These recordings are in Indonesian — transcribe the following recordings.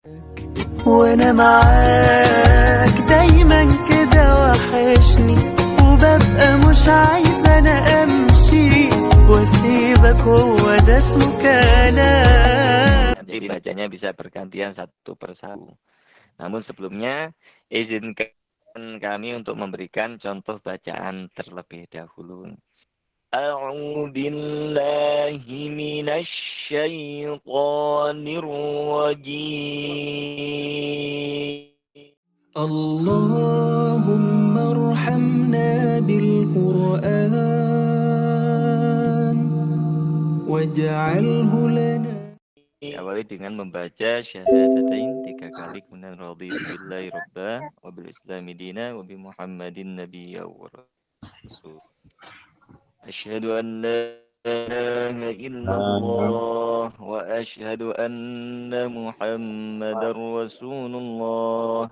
وانا معاك دايما كده وحشني، وببقى مش عايزة انا امشي واسيبك، هو ده اسمه كلام. Jadi bacanya bisa bergantian satu persatu. Namun sebelumnya izinkan kami untuk memberikan contoh bacaan terlebih dahulu. أعوذ بالله من الشيطان الرجيم. اللهم ارحمنا بالقرآن واجعله لنا. Awali dengan membaca syahadatain 3 kali, kemudian raditu billahi robba wa bil islami dina wa bi muhammadin nabiyya wa rasul. Asyhadu an la ilaha illallah wa asyhadu anna muhammadar rasulullah.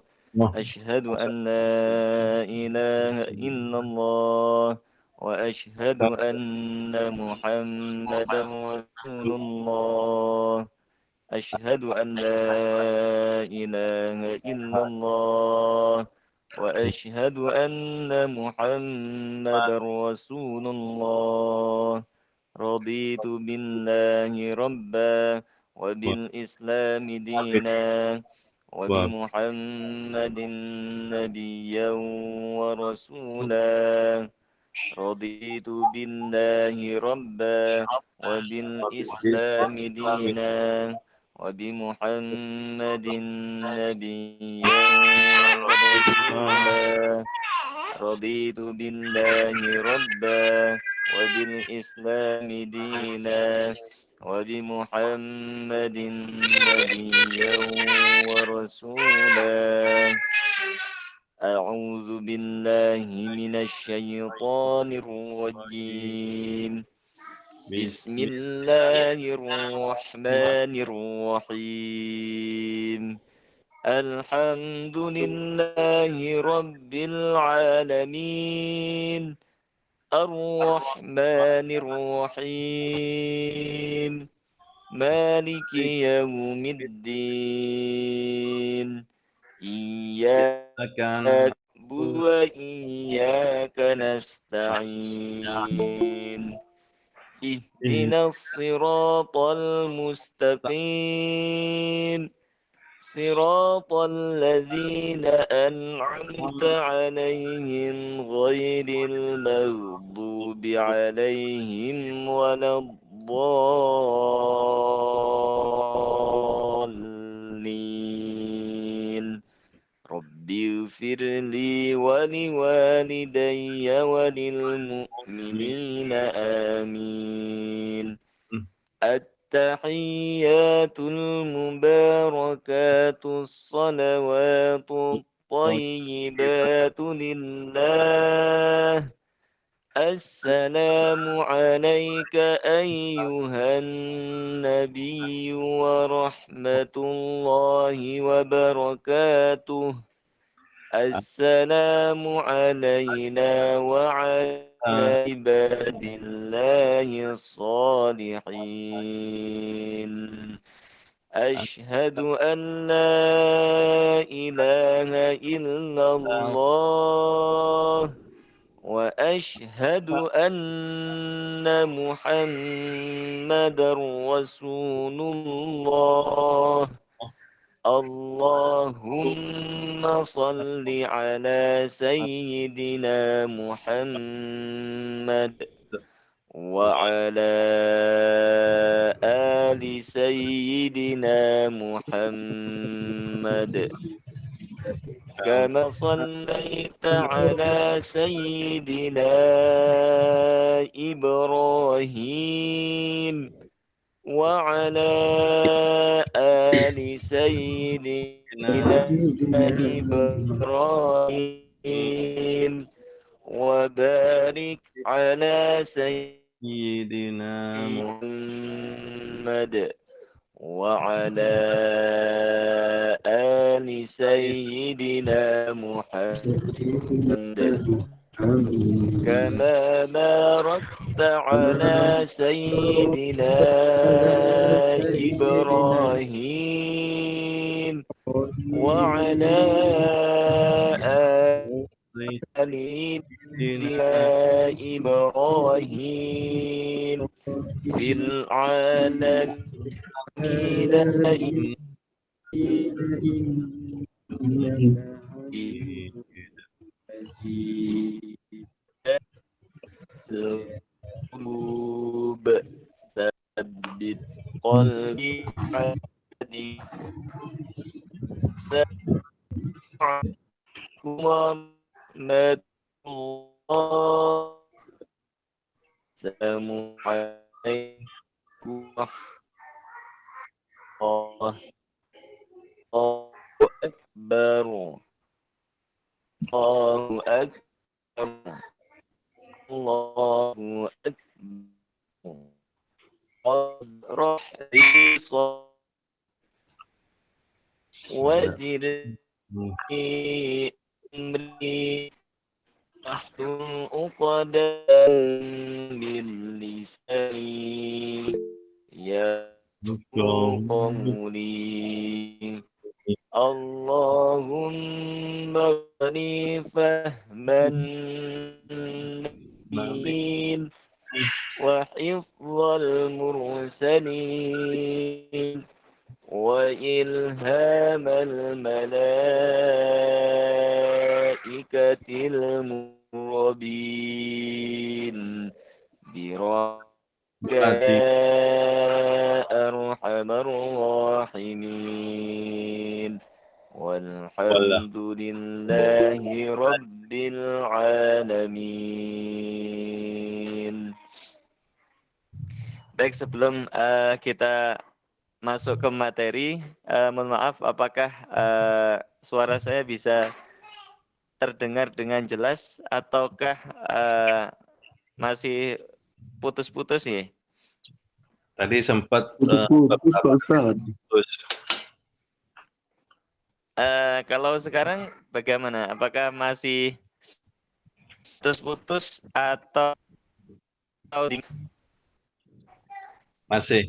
Asyhadu an la ilaha illallah wa asyhadu anna muhammadar rasulullah. Asyhadu an la ilaha illallah وأشهد أن محمدا رسول الله. رضيت بالله ربا وبالإسلام دينا وبمحمد نبيا ورسولا. رضيت بالله ربا وبالإسلام دينا وبمحمد نبيا ورسولا. رضيت بالله ربا وبالإسلام دينا وبمحمد نبيا ورسولا. أعوذ بالله من الشيطان الرجيم. بسم الله الرحمن الرحيم. الحمد لله رب العالمين. الرحمن الرحيم. مالك يوم الدين. إياك نعبد وإياك نستعين. اهدنا الصراط المستقيم. صراط الذين أنعمت عليهم غير المغضوب عليهم ولا الضالين. رب اغفر لي ولوالدي وللمؤمنين آمين. التحيات المباركات الصلوات الطيبات لله. السلام عليك أيها النبي ورحمة الله وبركاته. السلام علينا وعلى عباد الله الصالحين. أشهد أن لا إله إلا الله وأشهد أن محمدا رسول الله. اللهم صل على سيدنا محمد وعلى آل سيدنا محمد كما صليت على سيدنا إبراهيم وعلى آل سيدنا إبراهيم وبارك على سيدنا محمد وعلى آل سيدنا محمد كما باركت على سيدنا إبراهيم وعلى آل إبراهيم في العالمين القلوب ثبت قلبي عادي ورحمة الله السلام عليكم الله أكبر الله أكبر الله أكبر اشرح لي صدري ويسر لي أمري واحلل عقدة من لساني يفقهوا قولي اللهم اغني فهم النبيين وحفظ المرسلين وإلهام الملائكة المقربين برحمتك يا أرحم الراحمين والحمد لله رب العالمين. Baik, sebelum kita masuk ke materi, mohon maaf apakah suara saya bisa terdengar dengan jelas ataukah masih putus-putus ya? Tadi sempat putus Pak Ustaz. Kalau sekarang bagaimana? Apakah masih putus-putus atau masih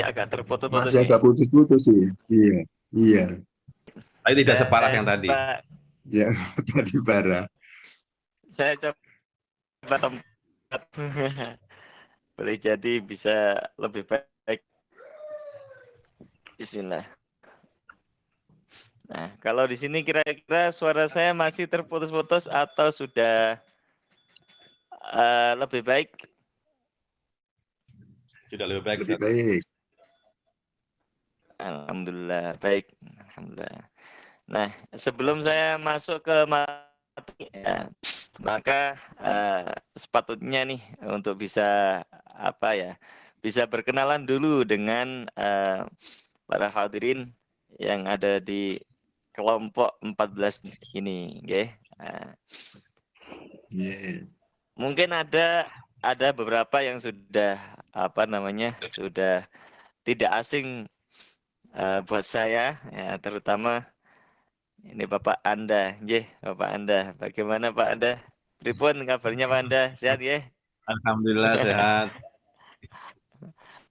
agak terputus-putus? Masih agak putus-putus sih. Iya, iya. Tapi tidak separah yang tadi. Ya, tadi parah. Saya coba tempat. Boleh jadi bisa lebih baik. Bismillah. Nah, kalau di sini kira-kira suara saya masih terputus-putus atau sudah lebih baik? Sudah lebih baik. Lebih baik. Alhamdulillah, baik. Alhamdulillah. Nah, sebelum saya masuk ke materi, ya, maka sepatutnya nih untuk bisa bisa berkenalan dulu dengan para hadirin yang ada di kelompok 14 ini, okay? Mungkin ada beberapa yang sudah sudah tidak asing buat saya, ya, terutama ini Bapak Anda, Bapak Anda. Bagaimana Pak Anda? Pripun kabarnya Pak Anda? Sehat ya? Alhamdulillah sehat.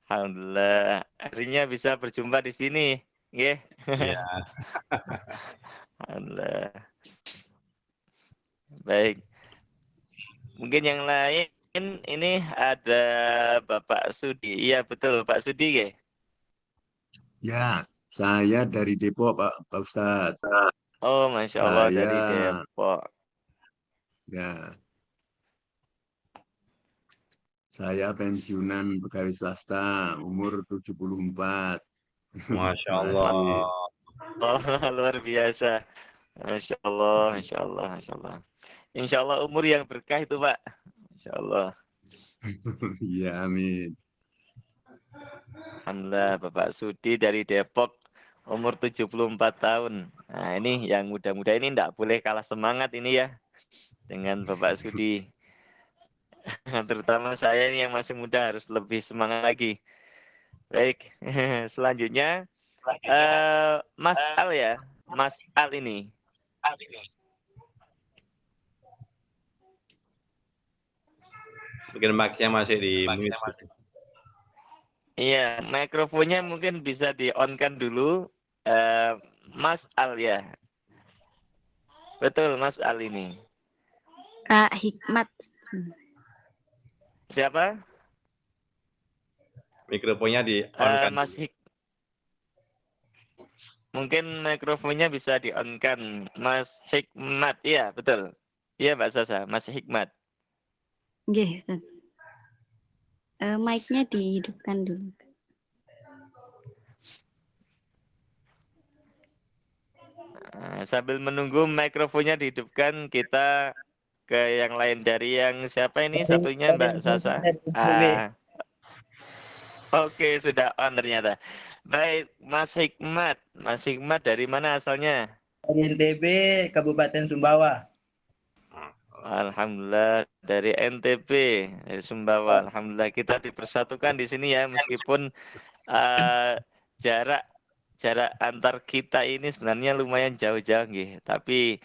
Alhamdulillah. Akhirnya bisa berjumpa di sini, ya. Iya. Alhamdulillah. Baik. Mungkin yang lain ini ada Bapak Sudi. Iya betul Pak Sudi, ya. Ya, saya dari Depok, Pak Ustadz. Oh, Masya Allah, dari Depok. Ya, saya pensiunan pegawai swasta, umur 74. Masya Allah. Oh, luar biasa. Masya Allah, Masya Allah, Masya Allah. Insya Allah umur yang berkah itu Pak. Masya Allah. Iya, amin. Alhamdulillah, Bapak Sudi dari Depok, umur 74 tahun. Nah, ini yang muda-muda ini tidak boleh kalah semangat ini ya, dengan Bapak Sudi. Terutama saya ini yang masih muda harus lebih semangat lagi. Baik, selanjutnya Mas Al ya, Mas Al ini. Mungkin mic-nya masih di mute. Iya, mikrofonnya mungkin bisa di-on-kan dulu. Mas Al ya. Betul, Mas Al ini. Kak Hikmat. Siapa? Mikrofonnya di-on kan. Mas Mungkin mikrofonnya bisa di-on-kan. Mas Hikmat, iya betul. Iya Mbak Sasa, Mas Hikmat. Nggih, Ustaz. Mic-nya dihidupkan dulu. Sambil menunggu mikrofonnya dihidupkan, kita ke yang lain. Dari yang siapa ini satunya Mbak Sasa? Oke, sudah on ternyata. Baik, Mas Hikmat. Mas Hikmat dari mana asalnya? Dari NTB, Kabupaten Sumbawa. Alhamdulillah dari NTB, dari Sumbawa. Alhamdulillah kita dipersatukan di sini ya, meskipun jarak antar kita ini sebenarnya lumayan jauh-jauh gitu. Tapi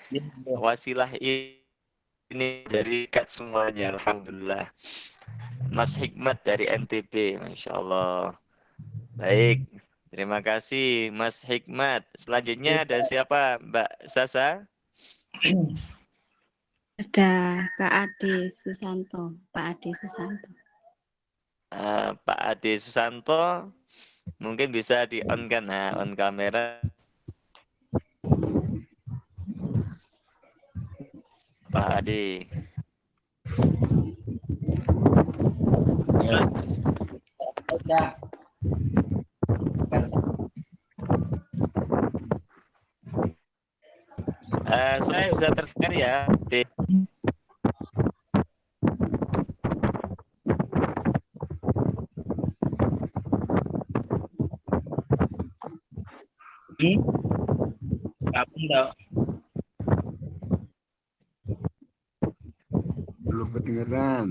wasilah ini dari kat semuanya. Alhamdulillah. Mas Hikmat dari NTB, Masya Allah. Baik, terima kasih Mas Hikmat. Selanjutnya ada siapa, Mbak Sasa? Ada Kak Ade Susanto, Pak Ade Susanto. Pak Ade Susanto, mungkin bisa di-on kan, on kamera. Pak Ade. Ya. Saya sudah terdengar ya. Belum kedengeran.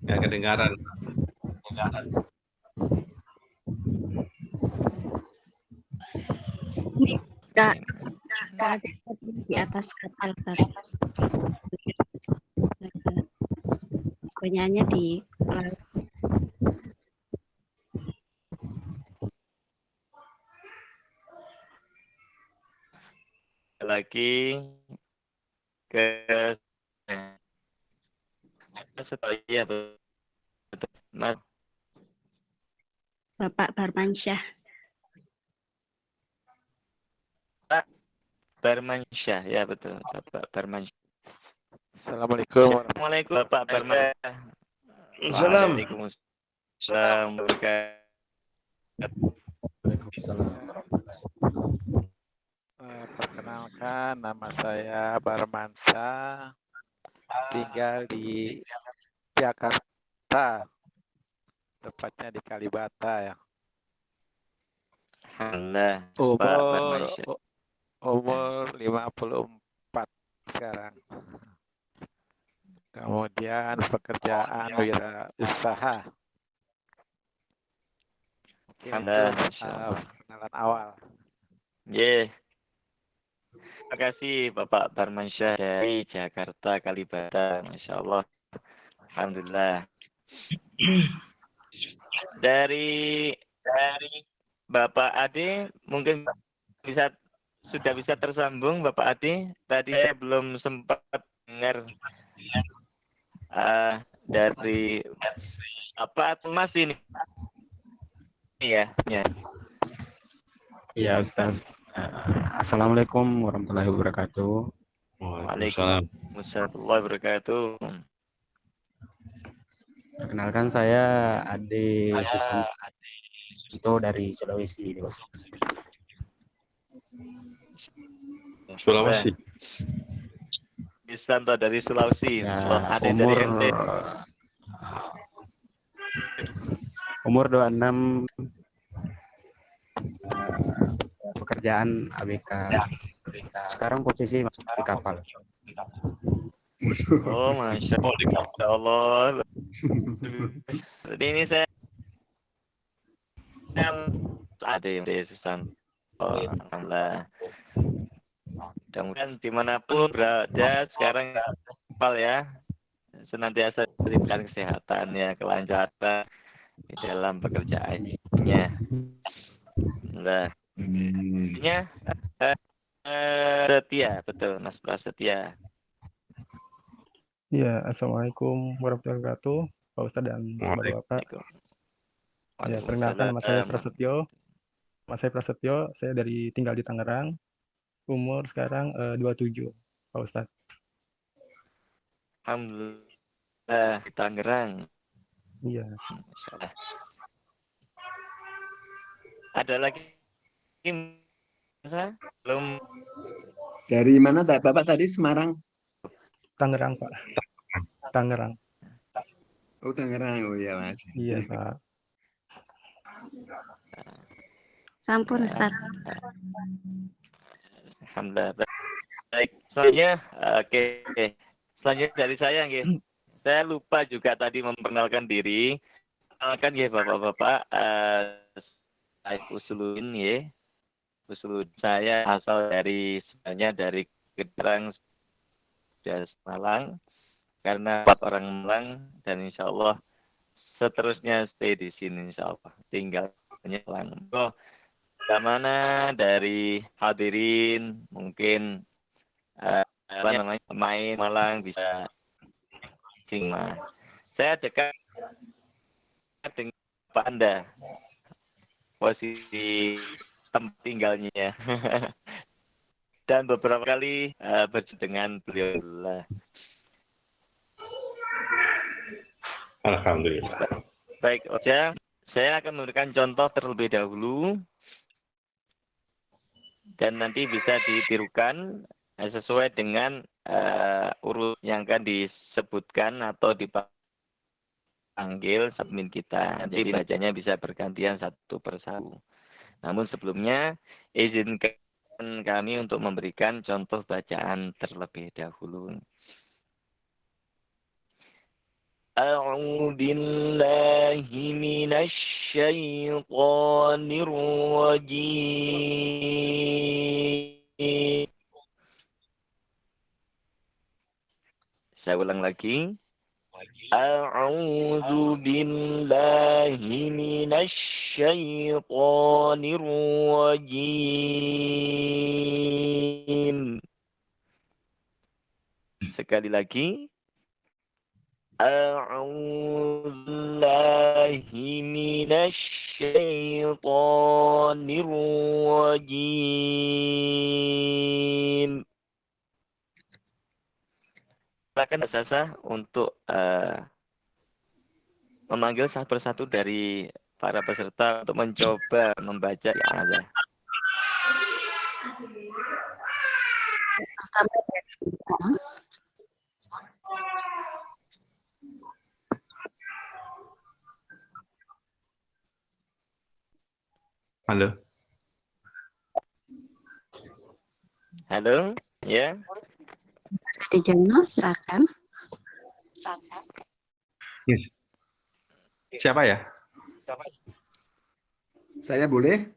Nggak kedengaran. Ini Kak Ade di atas kapal, Kak. Penyanyi di laut. Lagi ke ya, betul. Mas Bapak Barmansyah. Barmansyah, ya betul, Bapak Barmansyah. Assalamualaikum. Assalamualaikum Bapak Barmansyah. Waalaikumsalam Perkenalkan, nama saya Barmansyah, tinggal di Jakarta, tepatnya di Kalibata ya. Alhamdulillah, Pak Barmansyah. Umur 54 sekarang. Kemudian pekerjaan wirausaha. Oke, Alhamdulillah. perkenalan awal. Yeah. Terima kasih Bapak Barmansyah dari Jakarta Kalibata, Masya Allah. Alhamdulillah. Dari Bapak Ade mungkin sudah bisa tersambung Bapak Ade. Tadi saya belum sempat dengar dari apa Mas ini. Iya, ya. Ya Ustaz. Assalamualaikum warahmatullahi wabarakatuh. Waalaikumsalam. Warahmatullahi wabarakatuh. Perkenalkan saya Ade Susanto dari Sulawesi. Sulawesi. Susanto dari Sulawesi. Ya, Ade dari NT. Umur 26, pekerjaan ABK. Sekarang posisi masih di kapal. Oh, Masya Allah. Jadi ini saya ada yang Susan. Oh, alhamdulillah. Mudah-mudahan dimanapun berada sekarang hafal ya, senantiasa diberikan kesehatan ya, kelancaran di dalam pekerjaannya. Nah, Amin. intinya setia, betul, Mas Prasetya. Iya, Assalamualaikum warahmatullahi wabarakatuh, Pak Ustadz dan Bapak-Bapak. Ya, perkenalkan nama saya Prasetyo. Nama saya Prasetyo, saya tinggal di Tangerang. Umur sekarang 27, Pak Ustadz. Alhamdulillah di Tangerang. Iya. Masalah. Ada lagi belum? Dari mana Bapak tadi? Semarang? Tangerang, Pak. Tangerang. Oh, Tangerang. Oh iya, Mas. Iya, Pak. Sampun, Ustaz. Alhamdulillah. Baik, selanjutnya oke. Selanjutnya dari saya nggih. Saya lupa juga tadi memperkenalkan diri. Kenalkan ya Bapak-bapak, saya Usuluddin ya. Usuluddin saya asal sebenarnya dari Gedrang Malang. Karena 4 orang Malang dan insya Allah seterusnya stay di sini insya Allah. Tinggal Malang. Oh, mana dari hadirin mungkin pemain Malang bisa simak. Saya dekat dengan Pak Anda posisi tempat tinggalnya dan beberapa kali berjumpa dengan beliau. Alhamdulillah. Baik, saya akan memberikan contoh terlebih dahulu dan nanti bisa ditirukan sesuai dengan urut yang akan disebutkan atau dipanggil admin kita. Jadi bacanya bisa bergantian satu persatu. Namun sebelumnya izinkan kami untuk memberikan contoh bacaan terlebih dahulu. أعوذ بالله من الشيطان الرجيم. Saya ulang lagi. A'udzu billahi minasy syaithanir rajim. Sekali lagi. أعوذ بالله من الشيطان الرجيم. Silakan Sasa untuk memanggil satu persatu dari para peserta untuk mencoba membaca al-azah. Halo. Halo, ya. Ustadz Jono, silakan. Yes. Siapa ya? Saya boleh?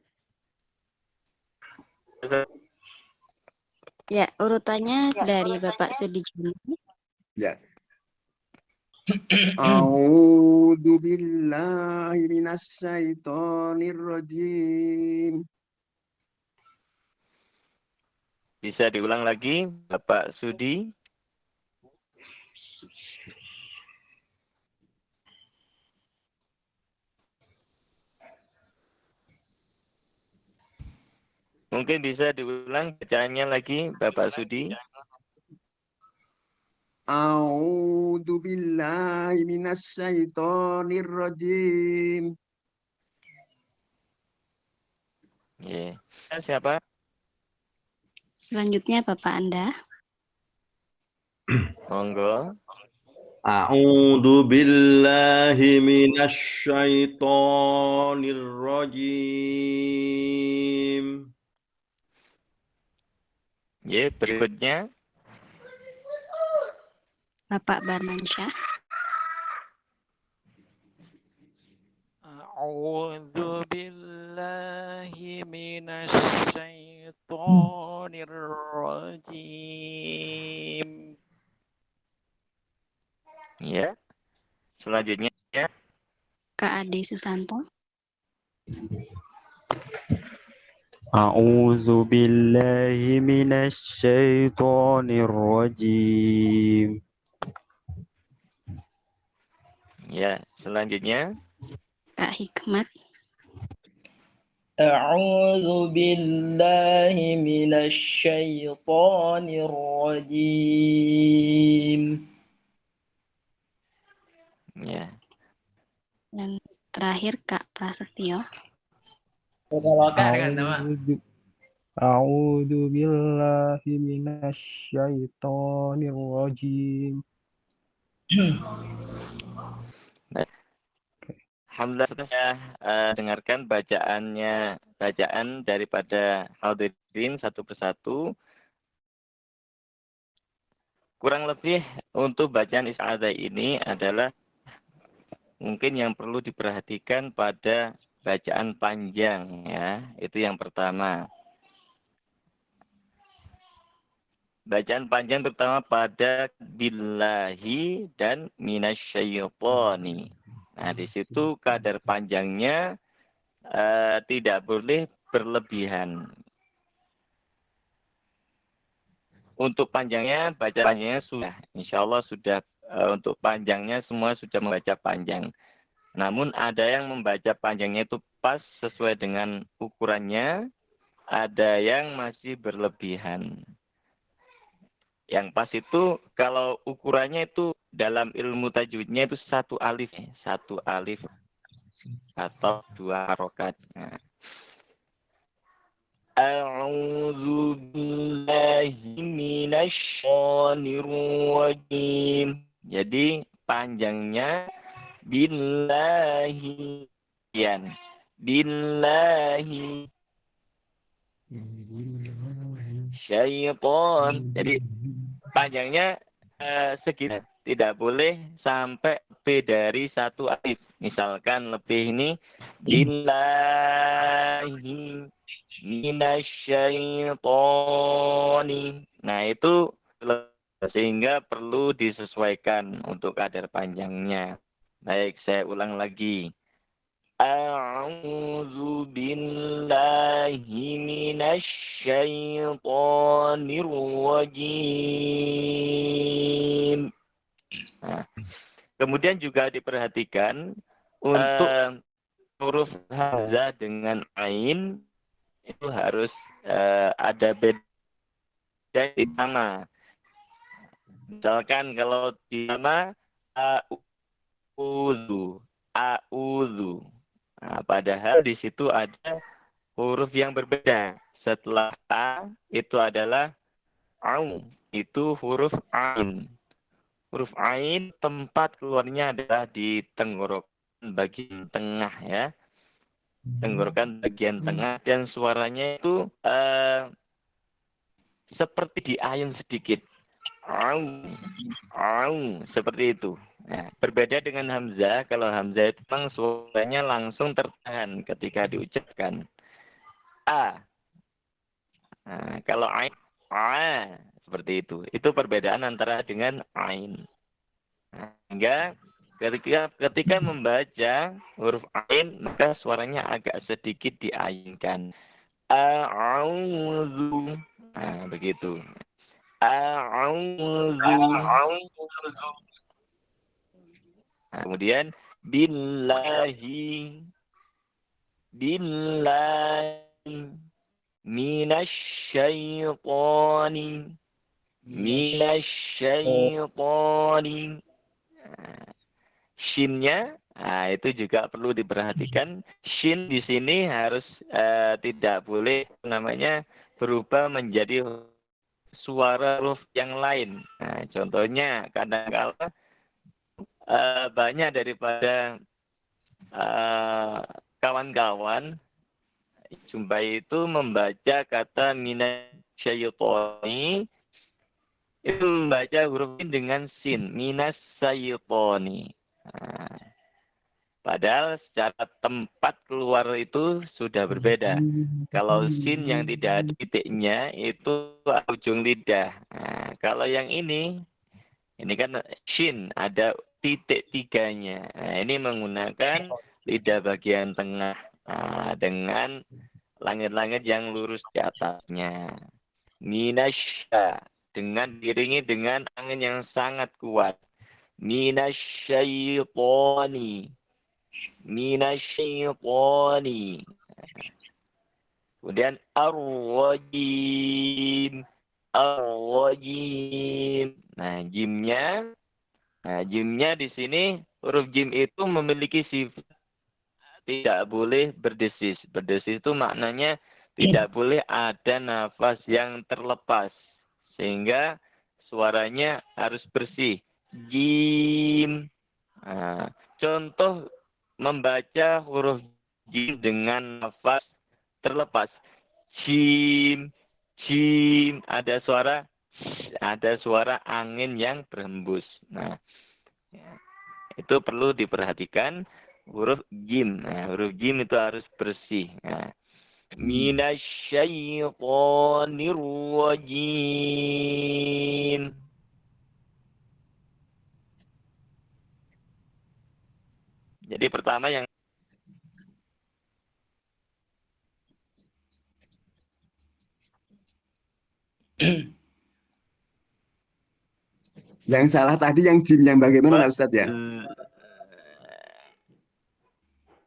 Ya, urutannya dari Bapak Sudijono. Ya. A'udzu billahi minasy syaithanir rajim. Bisa diulang lagi, Bapak Sudi? Mungkin bisa diulang bacaannya lagi, Bapak Sudi? A'udzu billahi minasy syaithanir rajim. Yeah. Siapa? Selanjutnya Bapak Anda. Monggo. A'udzu billahi minasy syaithanir rajim. Ya, berikutnya. Bapak Barmansyah. A'udzu billahi minasyaitonir rajim. Ya. Selanjutnya ya. Kak Ade Susanto. A'udzu billahi minasyaitonir rajim. Ya, selanjutnya Kak Hikmat. A'udzu billahi minasyaitonir rajim. ya. Dan terakhir Kak Prasetyo. Kalau Kak dengan nama. A'udzu billahi minasyaitonir rajim. Alhamdulillah sudah dengarkan bacaan daripada hadirin satu persatu. Kurang lebih untuk bacaan isti'adzah ini adalah mungkin yang perlu diperhatikan pada bacaan panjang ya. Itu yang pertama. Bacaan panjang terutama pada billahi dan minasyaitoni. Nah, di situ kadar panjangnya tidak boleh berlebihan. Untuk panjangnya, baca panjangnya sudah. Insya Allah sudah untuk panjangnya semua sudah membaca panjang. Namun ada yang membaca panjangnya itu pas sesuai dengan ukurannya. Ada yang masih berlebihan. Yang pas itu kalau ukurannya itu dalam ilmu tajwidnya itu 1 alif. 1 alif atau 2 harokat. Nah. A'udzu billahi minasyaitonir rajim. Jadi panjangnya billahi. Billahi. Syaiton. Jadi panjangnya segitu. Tidak boleh sampai lebih dari 1 alif. Misalkan lebih ini billahi minasyaitoni. Nah, itu sehingga perlu disesuaikan untuk kadar panjangnya. Baik, saya ulang lagi. A'udzu billahi minasyaitonir rajim. Nah, kemudian juga diperhatikan untuk huruf hamzah dengan ain itu harus ada beda di nama. Misalkan kalau di nama a'udzu. Nah, padahal di situ ada huruf yang berbeda. Setelah A itu adalah au, itu huruf ain. Huruf ain tempat keluarnya adalah di tenggorokan bagian tengah ya. Tenggorokan bagian tengah dan suaranya itu seperti diayun sedikit. Au, seperti itu. Nah, berbeda dengan hamzah. Kalau hamzah itu memang suaranya langsung tertahan ketika diucapkan. A. Nah, kalau ain, seperti itu. Itu perbedaan antara dengan ain. Nah, hingga ketika membaca huruf ain, maka suaranya agak sedikit diayunkan. A'udzu. Nah, begitu. Nah, kemudian billahi minasyaitoni shinnya itu juga perlu diperhatikan. Shin di sini harus tidak boleh namanya berubah menjadi suara huruf yang lain. Nah, contohnya kadang-kala banyak daripada kawan-kawan jumpai itu membaca kata minasyaitoni itu membaca huruf sin dengan sin, minas syaitoni. Nah, padahal secara tempat keluar itu sudah berbeda. Kalau sin yang tidak ada titiknya itu ujung lidah. Nah, kalau yang ini kan shin ada titik tiganya. Nah, ini menggunakan lidah bagian tengah dengan langit-langit yang lurus di atasnya. Minasya dengan diringi dengan angin yang sangat kuat. Minasyaitoni. Minasyaitoni. Kemudian ar-rajim. Ar-rajim. Nah, jimnya di sini huruf jim itu memiliki sifat tidak boleh berdesis. Berdesis itu maknanya tidak boleh ada nafas yang terlepas. Sehingga suaranya harus bersih. Jim. Nah, contoh membaca huruf jim dengan nafas terlepas. Jim. Jim. Ada suara angin yang berhembus. Nah, itu perlu diperhatikan huruf jim. Nah, huruf jim itu harus bersih. Nah, minasyaitonir rajim. Jadi pertama yang Yang salah tadi yang jim yang bagaimana Pak Ustadz ya?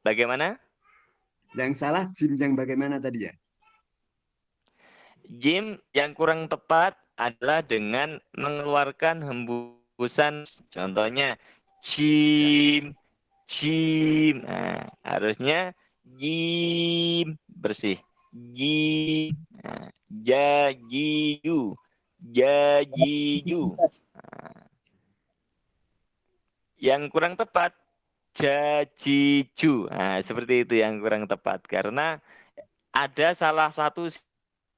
Bagaimana? Yang salah jim yang bagaimana tadi ya? Jim yang kurang tepat adalah dengan mengeluarkan hembusan. Contohnya jim, jim. Nah, harusnya jim bersih. Jim. Nah, jajiju. Jajiju. Nah, yang kurang tepat jajiju. Nah, seperti itu yang kurang tepat karena ada salah satu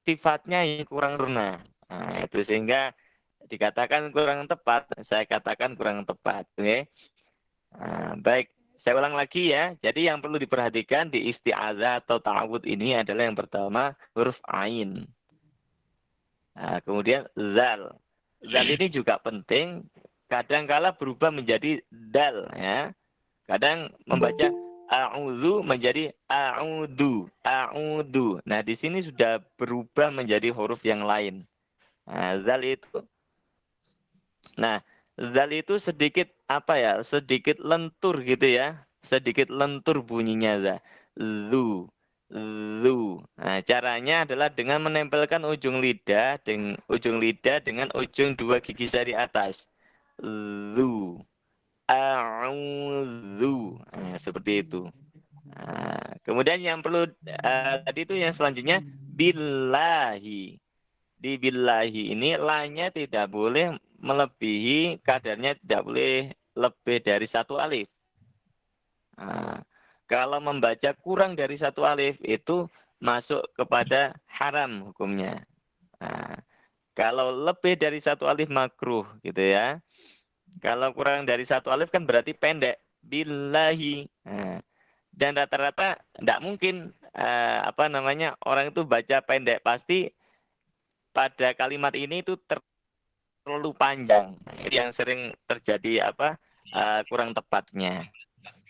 sifatnya yang kurang sempurna. Nah, itu sehingga dikatakan kurang tepat, saya katakan kurang tepat. Okay? Nah, baik, saya ulang lagi ya. Jadi yang perlu diperhatikan di isti'adzah atau ta'awud ini adalah yang pertama huruf ain. Nah, kemudian zal. Zal ini juga penting. Kadang-kala berubah menjadi dal. Ya. Kadang membaca a'udzu menjadi a'udu. A'udu. Nah, di sini sudah berubah menjadi huruf yang lain. Nah, zal itu. Nah, zal itu sedikit apa ya? Sedikit lentur gitu ya. Sedikit lentur bunyinya za. Zu. Zu. Nah, caranya adalah dengan menempelkan ujung lidah dengan ujung dua gigi jari atas. Zu. A'udzu. Nah, seperti itu. Nah, kemudian yang perlu tadi itu yang selanjutnya billahi. Di billahi ini la-nya tidak boleh melebihi kadarnya, tidak boleh lebih dari satu alif. Nah, kalau membaca kurang dari satu alif itu masuk kepada haram hukumnya. Nah, kalau lebih dari satu alif makruh gitu ya. Kalau kurang dari satu alif kan berarti pendek. Billahi. Nah, dan rata-rata tidak mungkin orang itu baca pendek. Pasti pada kalimat ini itu terlalu panjang. Ini yang sering terjadi kurang tepatnya.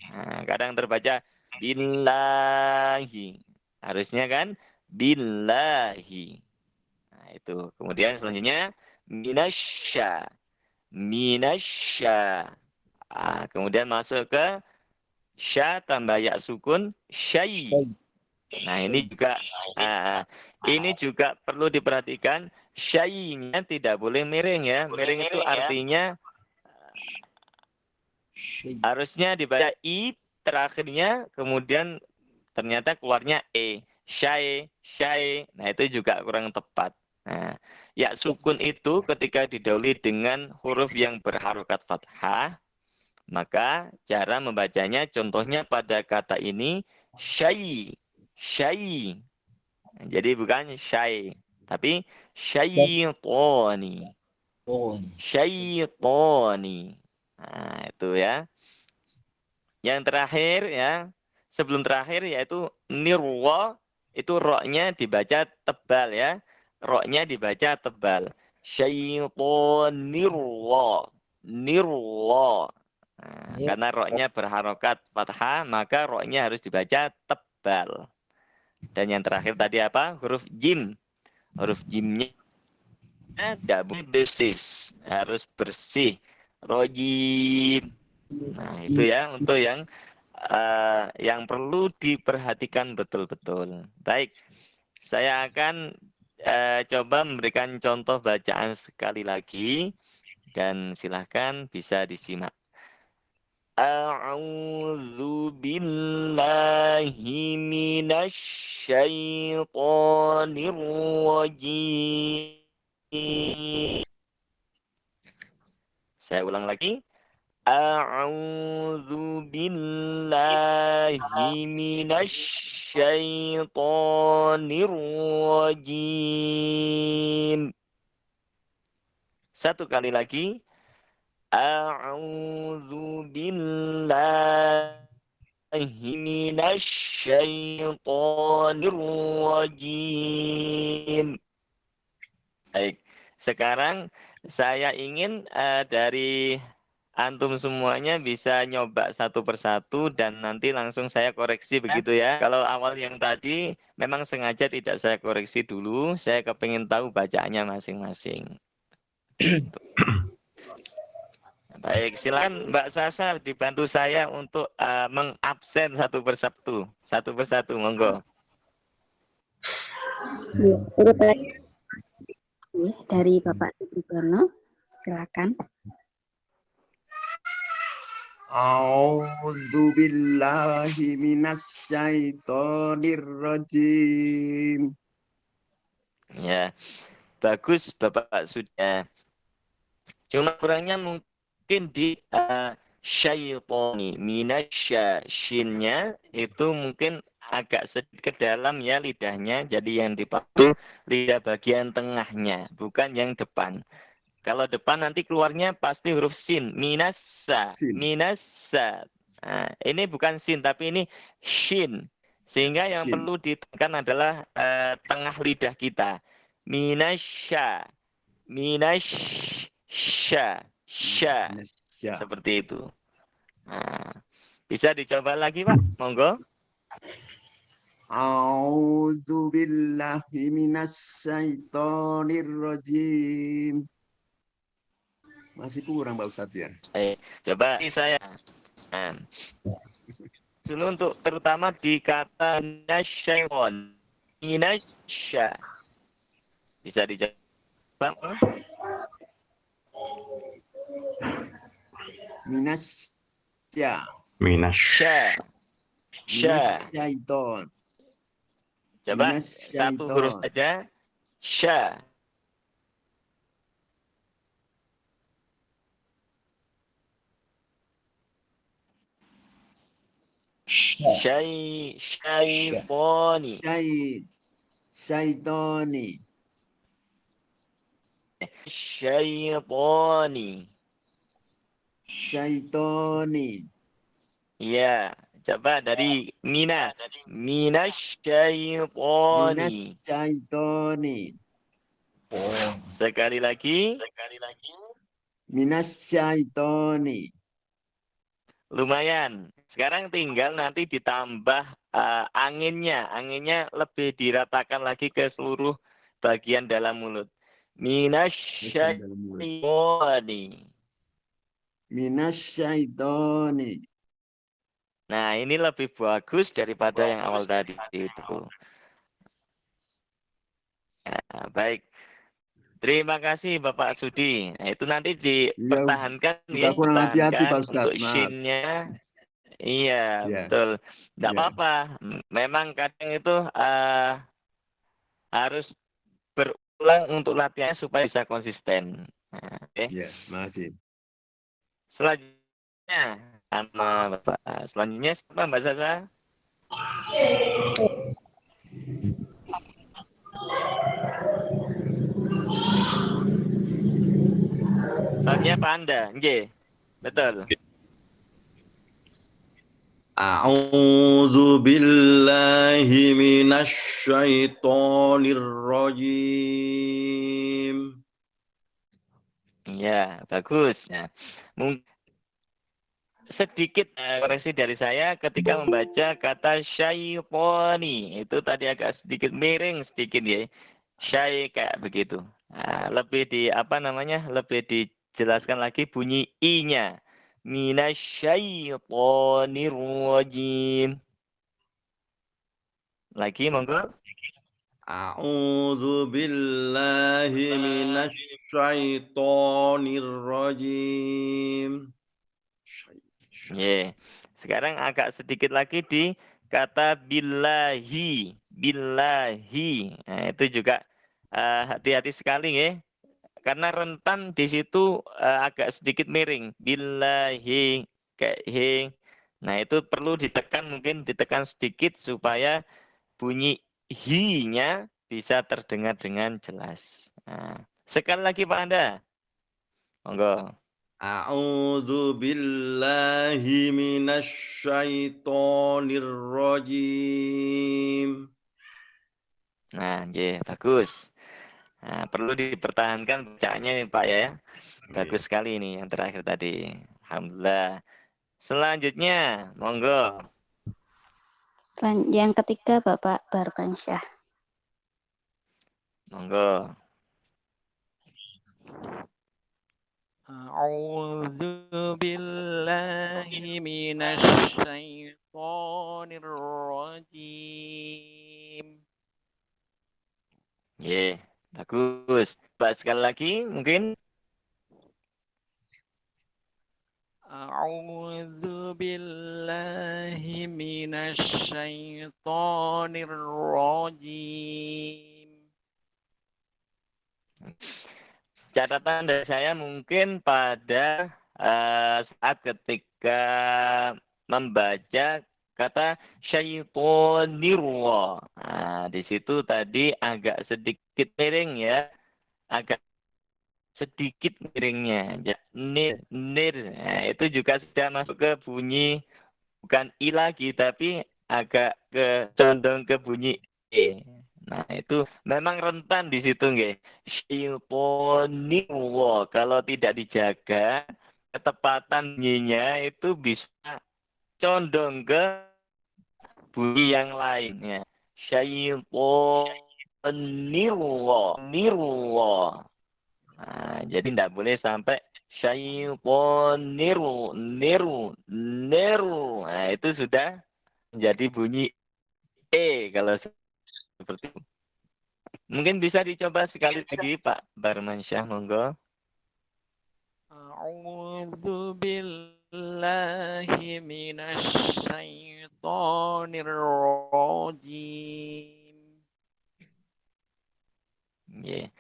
Nah, kadang terbaca billahi. Harusnya kan billahi. Nah, itu. Kemudian selanjutnya minasya. Minasya. Nah, kemudian masuk ke sya tambah ya sukun syai. Nah, ini juga perlu diperhatikan, syai-nya tidak boleh miring ya. Miring itu artinya harusnya dibaca i terakhirnya, kemudian ternyata keluarnya e. Syai, syai. Nah, itu juga kurang tepat. Nah, ya sukun itu ketika didahului dengan huruf yang berharokat fathah, maka cara membacanya contohnya pada kata ini syai. Syai. Jadi bukan syai, tapi syaitoni. Syaitoni. Nah, itu ya. Yang terakhir ya, sebelum terakhir yaitu nirwa, itu roknya dibaca tebal ya. Roknya dibaca tebal. Syaitonirwa. Nirwa. Nah, karena roknya berharokat fathah, maka roknya harus dibaca tebal. Dan yang terakhir tadi apa? Huruf jim. Huruf jimnya tidak boleh besis, harus bersih. Rojim. Nah, itu ya untuk yang perlu diperhatikan betul-betul. Baik, saya akan coba memberikan contoh bacaan sekali lagi dan silahkan bisa disimak. A'udzu billahi minasy syaithanir rajim. Saya ulang lagi. A'udzu billahi minasy syaithanir rajim. Satu kali lagi. A'udzu billahi minasy syaithanir rajim. Baik, sekarang saya ingin dari antum semuanya bisa nyoba satu persatu dan nanti langsung saya koreksi begitu ya. Kalau awal yang tadi memang sengaja tidak saya koreksi dulu, saya kepingin tahu bacaannya masing-masing. Baik, silakan Mbak Sasa dibantu saya untuk mengabsen satu persatu. Satu persatu, monggo. Urutannya dari Bapak Sugibono, silakan. A'udzu billahi minasyaitonir rajim. Ya, bagus Bapak sudah. Cuma kurangnya mungkin di syaitoni, minasya, shinnya itu mungkin agak sedikit ke dalam ya lidahnya. Jadi yang dipakai lidah bagian tengahnya, bukan yang depan. Kalau depan nanti keluarnya pasti huruf sin, minasa, minasa. Nah, ini bukan sin tapi ini shin. Sehingga yang perlu ditekan adalah tengah lidah kita. Minasya, minasya, sya. Seperti itu. Nah, bisa dicoba lagi Pak, monggo. A'udzu billahi minasyaitonir rajim. Masih kurang Pak Ustadz ya. Coba saya. Nah, dulu untuk terutama di kata nasyaiton. Minasya. Bisa dicoba. Minasya. Minasya. Minasyaiton. Coba satu huruf saja. Sya. Syaitoni. Syaitoni. Syaitoni. Syaitoni. Ya, coba dari mina. Minasyaitoni. Minasyaitoni. Sekali lagi. Minasyaitoni. Lumayan. Sekarang tinggal nanti ditambah anginnya. Anginnya lebih diratakan lagi ke seluruh bagian dalam mulut. Minasyaitoni. Minasyaitoni. Nah, ini lebih bagus daripada yang awal tadi itu. Nah, baik. Terima kasih Bapak Sudi. Nah, itu nanti dipertahankan ya. Kurang hati-hati Pak Ustadz. Untuk shin-nya. Iya, betul. Tidak apa-apa. Memang kadang itu harus berulang untuk latihan supaya bisa konsisten. Nah, Iya, makasih. Selanjutnya, sama Bapak. Selanjutnya siapa Mbak Sasa? Pahamnya Pak Anda, nggih. Betul. A'udzu billahi minasy syaithanir rajim. Ya, bagus. Nah, mungkin sedikit koreksi dari saya ketika membaca kata syaitoni itu tadi agak sedikit miring sedikit ya. Syai kayak begitu. Nah, lebih di apa namanya? Lebih dijelaskan lagi bunyi i-nya. Minasyaitonir rajim. Lagi monggo. A'udzu billahi minasy syaithanir rajim. Yeah. Sekarang agak sedikit lagi di kata billahi. Billahi. Nah, itu juga hati-hati sekali ya. Karena rentan di situ agak sedikit miring. Billahi kayak he. Nah, itu perlu ditekan, mungkin ditekan sedikit supaya bunyi hi-nya bisa terdengar dengan jelas. Nah, sekali lagi Pak Anda. Monggo. A'udzu billahi minasy syaithanir rajim. Nah, yeah, bagus. Nah, perlu dipertahankan bacaannya nih Pak ya. Bagus sekali ini yang terakhir tadi. Alhamdulillah. Selanjutnya, monggo. Yang ketiga Bapak Barmansyah. Monggo. A'udzu billahi minasy syaithanir rajim. Yeah, bagus. Pak sekali lagi mungkin. A'udzu billahi minasy syaithanir rajim. Catatan dari saya mungkin pada saat ketika membaca kata syaitonirwa. Nah, di situ tadi agak sedikit miring ya. Agak sedikit miringnya. Nir. Nah, itu juga sudah masuk ke bunyi bukan i lagi tapi agak condong ke bunyi e. Nah, itu memang rentan di situ nggih. Syaitonirwa kalau tidak dijaga ketepatan bunyinya itu bisa condong ke bunyi yang lainnya. Syaitonirwa. Nah, jadi tidak boleh sampai syaitonirwa. Nah, itu sudah menjadi bunyi e kalau seperti itu. Mungkin bisa dicoba sekali lagi Pak Barmansyah, monggo. A'udzu billahi minasy syaithanir rajim. Yeah.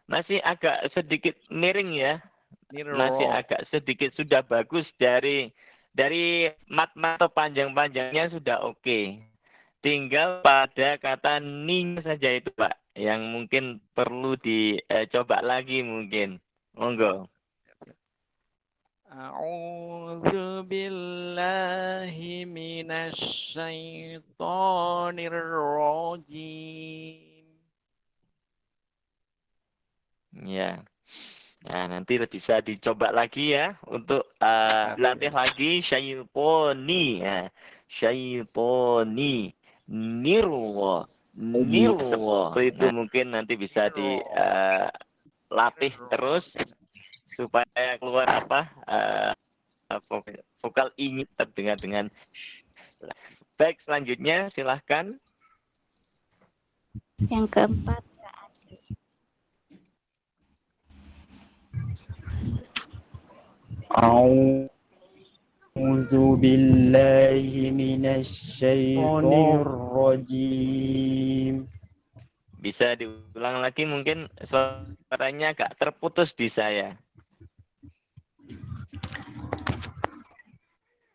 Masih agak sedikit miring ya. Masih agak sedikit, sudah bagus dari mat-mat atau panjang-panjangnya sudah oke. Tinggal pada kata ning saja itu Pak, yang mungkin perlu dicoba lagi mungkin. Monggo. A'udzu billahi minasy syaithanir rajim. Ya. Nah, nanti bisa dicoba lagi ya untuk latih lagi syaitoni ya. Syaitoni nirwa. Seperti itu mungkin nanti bisa dilatih terus supaya keluar vokal ini terdengar dengan. Baik, selanjutnya silahkan. Yang keempat A'udzu billahi minasy syaithanir rajim. Bisa diulang lagi mungkin suaranya agak terputus di saya.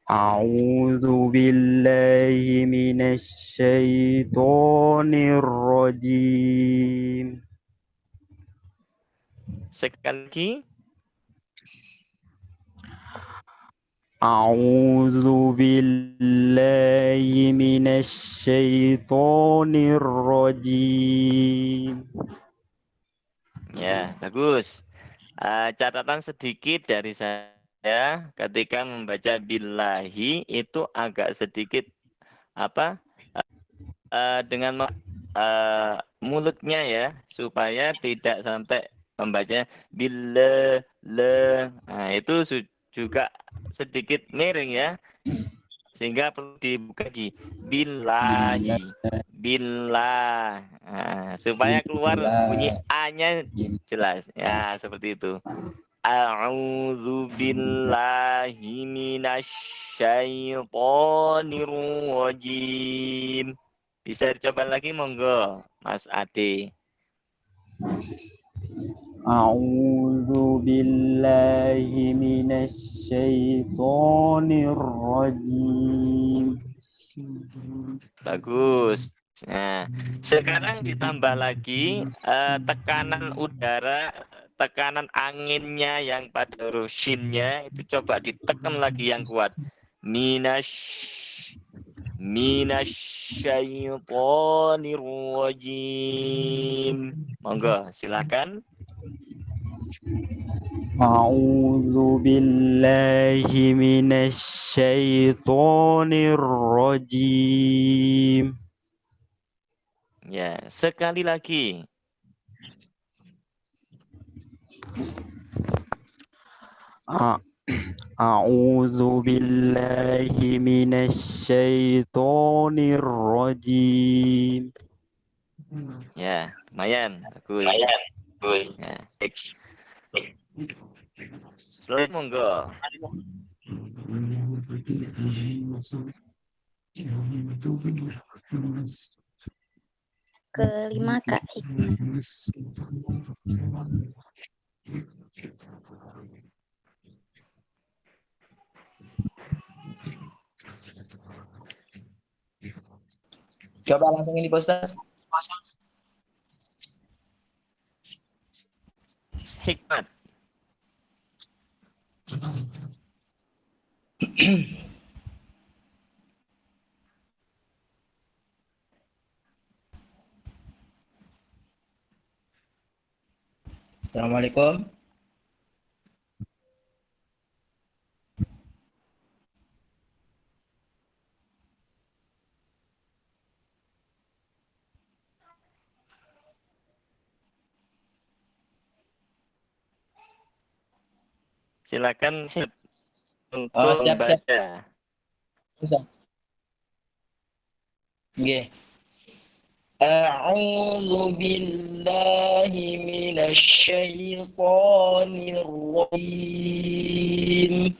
A'udzu billahi minasy syaithanir rajim. Sekali lagi. A'udzu billahi minasyaitonir rajim. Ya, bagus. Catatan sedikit dari saya ketika membaca billahi itu agak sedikit apa dengan mulutnya ya supaya tidak sampai membacanya billah le. Nah, itu juga sedikit miring ya sehingga perlu dibuka di billahi billah. Nah, supaya keluar bunyi a-nya jelas ya seperti itu. A'udzu billahi minasyaitonir rajim. Bisa dicoba lagi monggo, Mas Ade. A'udzu billahi minasyaitonir rajim. Bagus. Nah, sekarang ditambah lagi tekanan udara, tekanan anginnya yang pada huruf shinnya itu coba ditekan lagi yang kuat. Minasyaitonir rajim. Monggo, silakan. A'udzu billahi minasyaitonir rajim. Ya, sekali lagi. A'udzu billahi minasyaitonir rajim. Ya, lumayan. Bagus. Ya. Selamat monggo. Kelima Kak Hikmat. Coba langsung ini Pak Ustaz. Hikmat. Assalamualaikum. Silakan untuk Siap. membaca. Ustaz. Nggih. A'udzu billahi minasyaitonir rajim.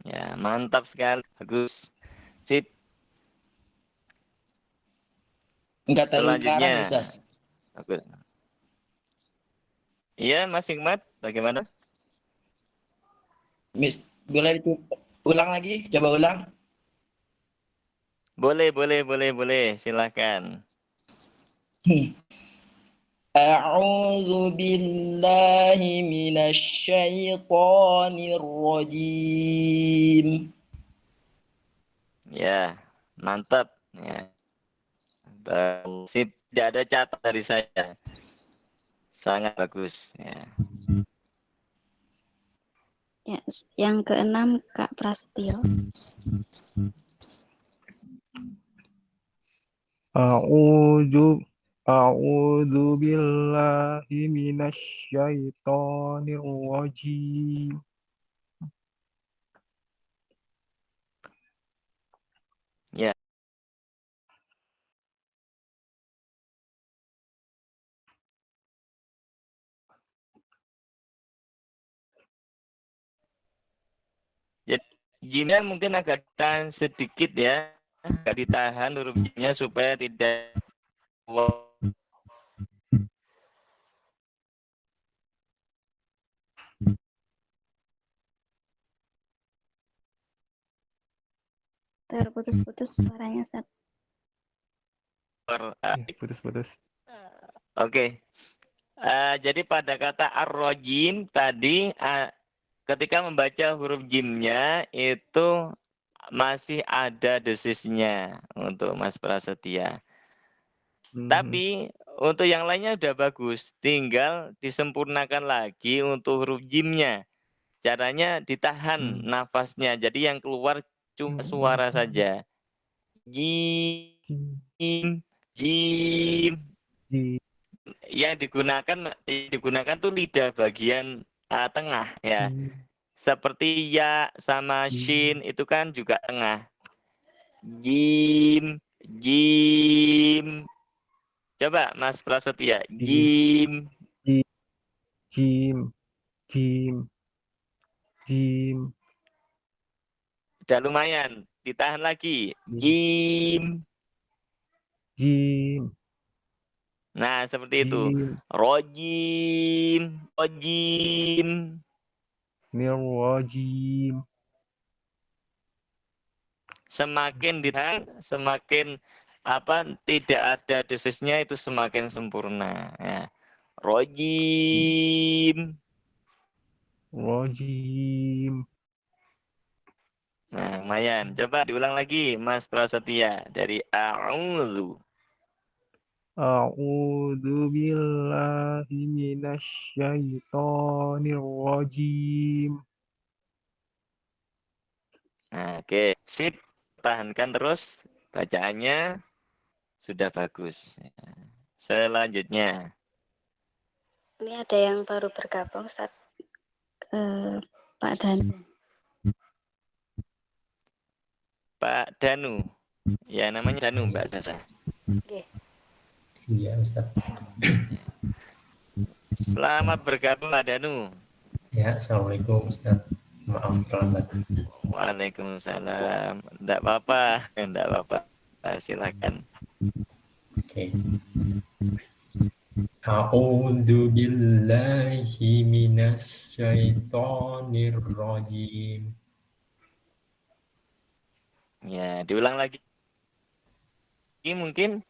Ya, mantap sekali. Bagus. Sip. Enggak terlalu Selanjutnya. karang, Ustaz. Bagus. Iya, Mas Hikmat, bagaimana? Boleh ulang lagi? Coba ulang. Boleh. Silakan. A'udzu billahi minasyaitonir rajim. Ya, mantap. Ya. Sip, tidak ada catat dari saya. Sangat bagus. Ya. Ya, yang keenam Kak Prasetyo. A'udzu billahi minasyaitonir rajim. Ya. Jadi jinnya mungkin agak tahan sedikit ya, agak ditahan huruf jinnya supaya tidak Terputus-putus suaranya, Ustaz. Putus-putus. Oke. Jadi pada kata ar-rajim tadi ketika membaca huruf jimnya itu masih ada desisnya untuk Mas Prasetya. Tapi untuk yang lainnya udah bagus, tinggal disempurnakan lagi untuk huruf jimnya. Caranya ditahan nafasnya, jadi yang keluar cuma suara saja. Jim, jim. Yang digunakan tuh lidah bagian tengah ya. Seperti ya sama shin itu kan juga tengah. Jim, jim. Coba Mas Prasetya, jim. Jim, jim, jim. Udah lumayan, ditahan lagi. Jim. Jim. Nah, seperti itu. Rojim, rojim. Mirwajim. Semakin ditahan, semakin tidak ada desisnya itu semakin sempurna. Ya. Rojim. Rojim. Nah, lumayan. Coba diulang lagi, Mas Prasetya dari a'udzu. A'udzu billahi minasyaitonir rajim. Nah, oke, sip. Tahankan terus bacaannya. Sudah bagus. Selanjutnya. Ini ada yang baru bergabung, Ustaz. Pak Danu. Pak Danu. Ya, namanya Danu, Mbak Sasa. Iya, Ustaz. Selamat bergabung, Pak Danu. Ya, Assalamualaikum, Ustaz. Maaf terlambat. Waalaikumsalam. Enggak apa-apa, enggak apa-apa. Silakan. Oke. A'udzu billahi minasyaitonir rajim. Ya, diulang lagi. Ini mungkin.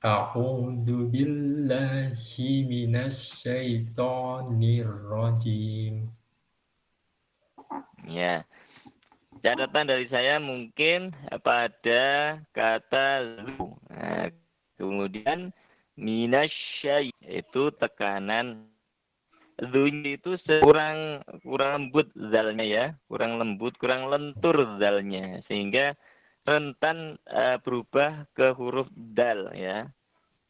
A'udzu billahi minasyaitonir rajim. Ya. Catatan dari saya mungkin pada kata zu. Nah, kemudian minasyai itu tekanan zunya itu kurang lembut zalnya ya, kurang lembut, kurang lentur zalnya sehingga rentan berubah ke huruf dal ya.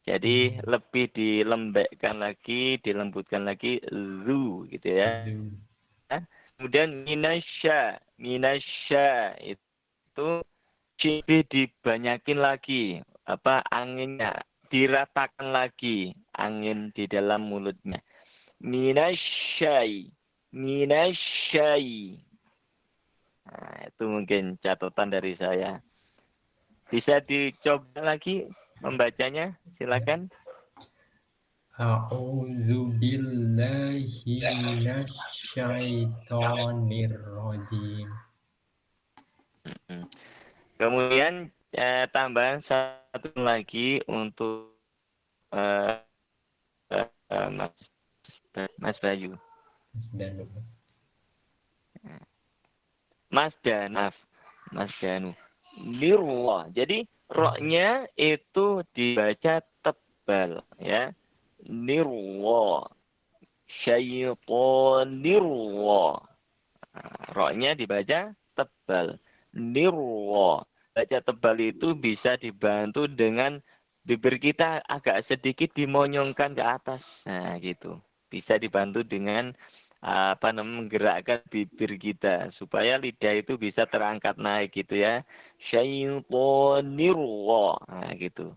Jadi lebih dilembekkan lagi, dilembutkan lagi zu gitu ya. Kemudian minasya itu lebih dibanyakin lagi anginnya, diratakan lagi angin di dalam mulutnya. Minasyai. Nah, itu mungkin catatan dari saya. Bisa dicoba lagi membacanya, silakan. A'udzu billahi minasyaitonir rajim. Kemudian tambahan satu lagi untuk Mas Bayu. Mas Danu. Nirwa. Jadi roknya itu dibaca tebal ya. Nirwa. Syaitonirwa. Roknya dibaca tebal. Nirwa. Baca tebal itu bisa dibantu dengan bibir kita agak sedikit dimonyongkan ke atas. Nah, gitu. Bisa dibantu dengan menggerakkan bibir kita supaya lidah itu bisa terangkat naik gitu ya. Syaitonirwa. Nah, gitu.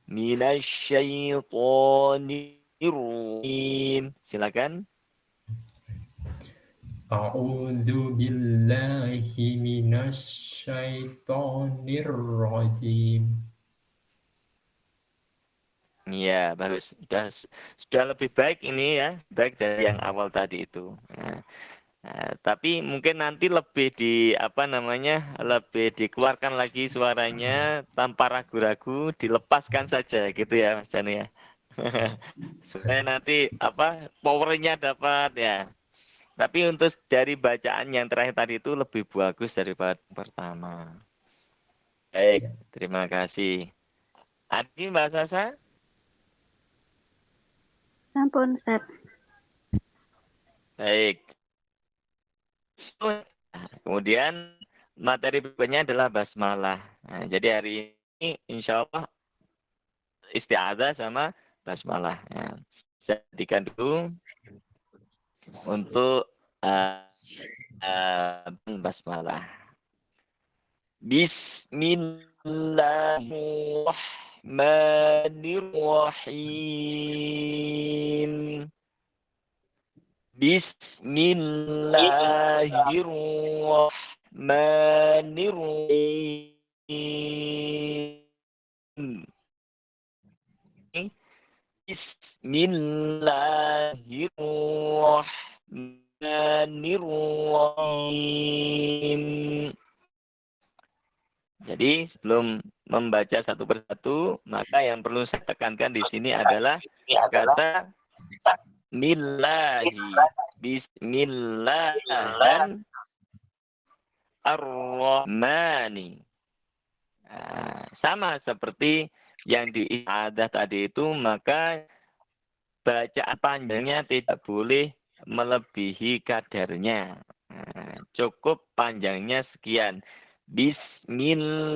Minasyaitonirrajim. Silakan. A'udzu billahi minasyaitonir rajim. Iya, bagus. Sudah lebih baik ini ya, baik dari yang awal tadi itu. Tapi mungkin nanti lebih lebih dikeluarkan lagi suaranya tanpa ragu-ragu, dilepaskan saja gitu ya Mas Janu ya. Supaya nanti apa powernya dapat ya. Tapi untuk dari bacaan yang terakhir tadi itu lebih bagus daripada pertama. Baik, terima kasih. Adi, Mbak Sasa? Sampun, Ustaz. Baik. Kemudian materi berikutnya adalah basmalah. Nah, jadi hari ini insya Allah isti'adzah sama basmalah. Nah, saya jadikan dulu untuk basmalah. Bismillahirrahmanirrahim. Bismillahirrahmanirrahim. Bismillahirrahmanirrahim. Jadi sebelum membaca satu persatu, maka yang perlu saya tekankan di sini adalah kata Millahi, Bismillah dan Ar-Rahmani. Nah, sama seperti yang diiadah tadi itu, maka bacaan panjangnya tidak boleh melebihi kadarnya. Nah, cukup panjangnya sekian. Bismillahi.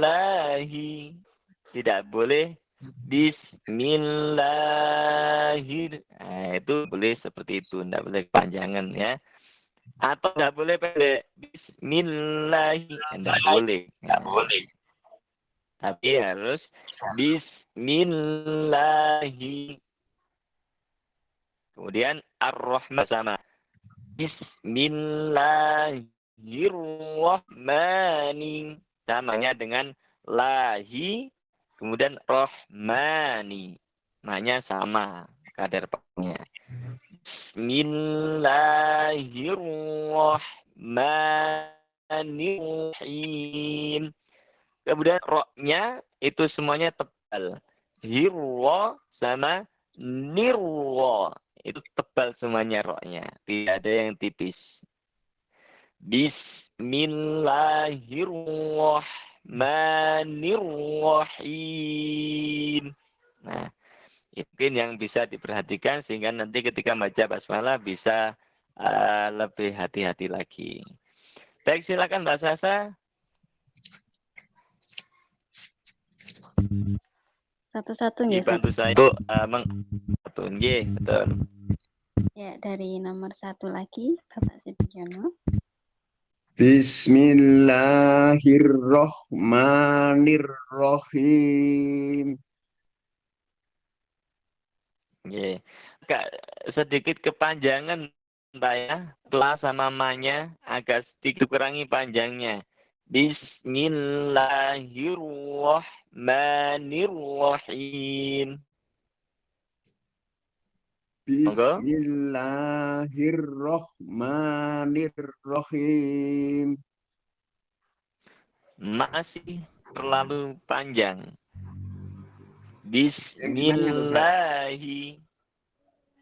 Tidak boleh Bismillahir. Nah, itu boleh seperti itu, tidak boleh kepanjangan ya. Atau tidak boleh pendek. Bismillahi. Tidak boleh. Tidak boleh. Tapi harus Bismillahi. Kemudian Ar-Rahman sama. Bismillahirrahmani. Samanya dengan lahi. Kemudian Rahmani. Maknanya sama kadar paknya. Bismillahirrahmanirrahim. Kemudian roknya itu semuanya tebal. Hirwa sama nirwa. Itu tebal semuanya roknya. Tidak ada yang tipis. Bismillahirrahmanirrahim. Nah, mungkin yang bisa diperhatikan sehingga nanti ketika baca basmalah bisa lebih hati-hati lagi. Baik, silakan Mbak Sasa. Satu-satu nggih, Dibantu Ustaz. saya Bu, nggih, betul. Ya, dari nomor 1 lagi, Bapak Sudijono. Bismillahirrahmanirrahim. Nggih. Agak sedikit kepanjangan Mbak ya. Telah sama ma-nya agak sedikit kurangi panjangnya. Bismillahirrahmanirrahim. Bismillahirrahmanirrahim. Masih terlalu panjang. Bismillahi.